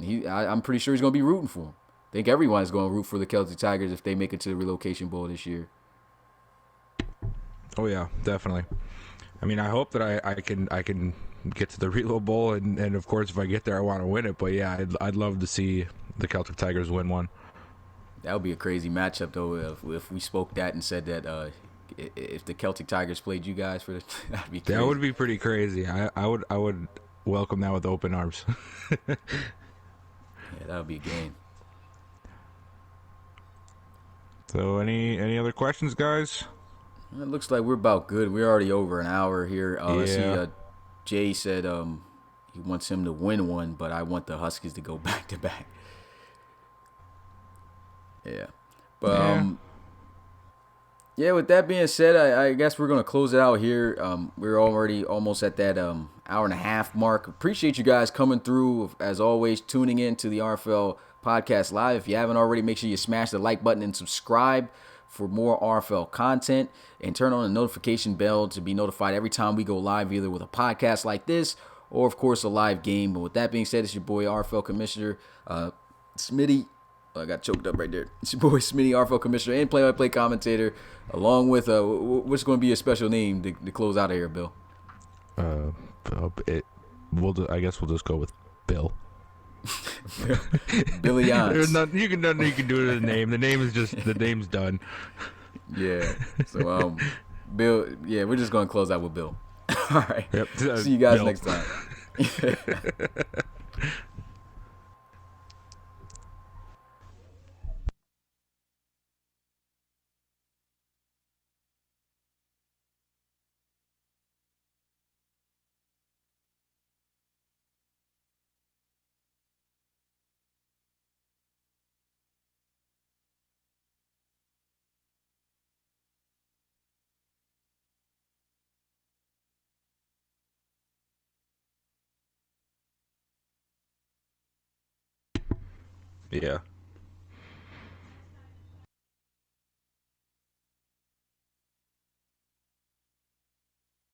[SPEAKER 1] I'm pretty sure he's going to be rooting for him. I think everyone's going to root for the Celtic Tigers if they make it to the relocation bowl this year.
[SPEAKER 2] Oh yeah, definitely. I mean, I hope that I can get to the Reload Bowl, and of course, if I get there, I want to win it. But yeah, I'd love to see the Celtic Tigers win one.
[SPEAKER 1] That would be a crazy matchup, though, if we spoke that and said that if the Celtic Tigers played you guys for the, that'd be crazy.
[SPEAKER 2] That would be pretty crazy. I would welcome that with open arms.
[SPEAKER 1] Yeah, that would be a game.
[SPEAKER 2] So any other questions, guys?
[SPEAKER 1] It looks like we're about good. We're already over an hour here. I see
[SPEAKER 2] Yeah.
[SPEAKER 1] Jay said he wants him to win one, but I want the Huskies to go back to back. Yeah. But
[SPEAKER 2] Yeah.
[SPEAKER 1] yeah, with that being said, I guess we're gonna close it out here. We're already almost at that hour and a half mark. Appreciate you guys coming through, as always, tuning in to the RFL podcast live. If you haven't already, make sure you smash the like button and subscribe for more RFL content, and turn on the notification bell to be notified every time we go live, either with a podcast like this or, of course, a live game. But with that being said, it's your boy RFL Commissioner Smitty. I got choked up right there. It's your boy Smitty, RFL Commissioner and play-by-play commentator, along with what's going to be a special name to close out of here, Bill.
[SPEAKER 2] It. I guess we'll just go with Bill.
[SPEAKER 1] Billy
[SPEAKER 2] There's
[SPEAKER 1] Yance.
[SPEAKER 2] nothing you can do to the name. The name is just the name's done.
[SPEAKER 1] Yeah. So Bill. Yeah, we're just going to close out with Bill. All right.
[SPEAKER 2] Yep.
[SPEAKER 1] See you guys
[SPEAKER 2] Bill.
[SPEAKER 1] next time.
[SPEAKER 2] Yeah.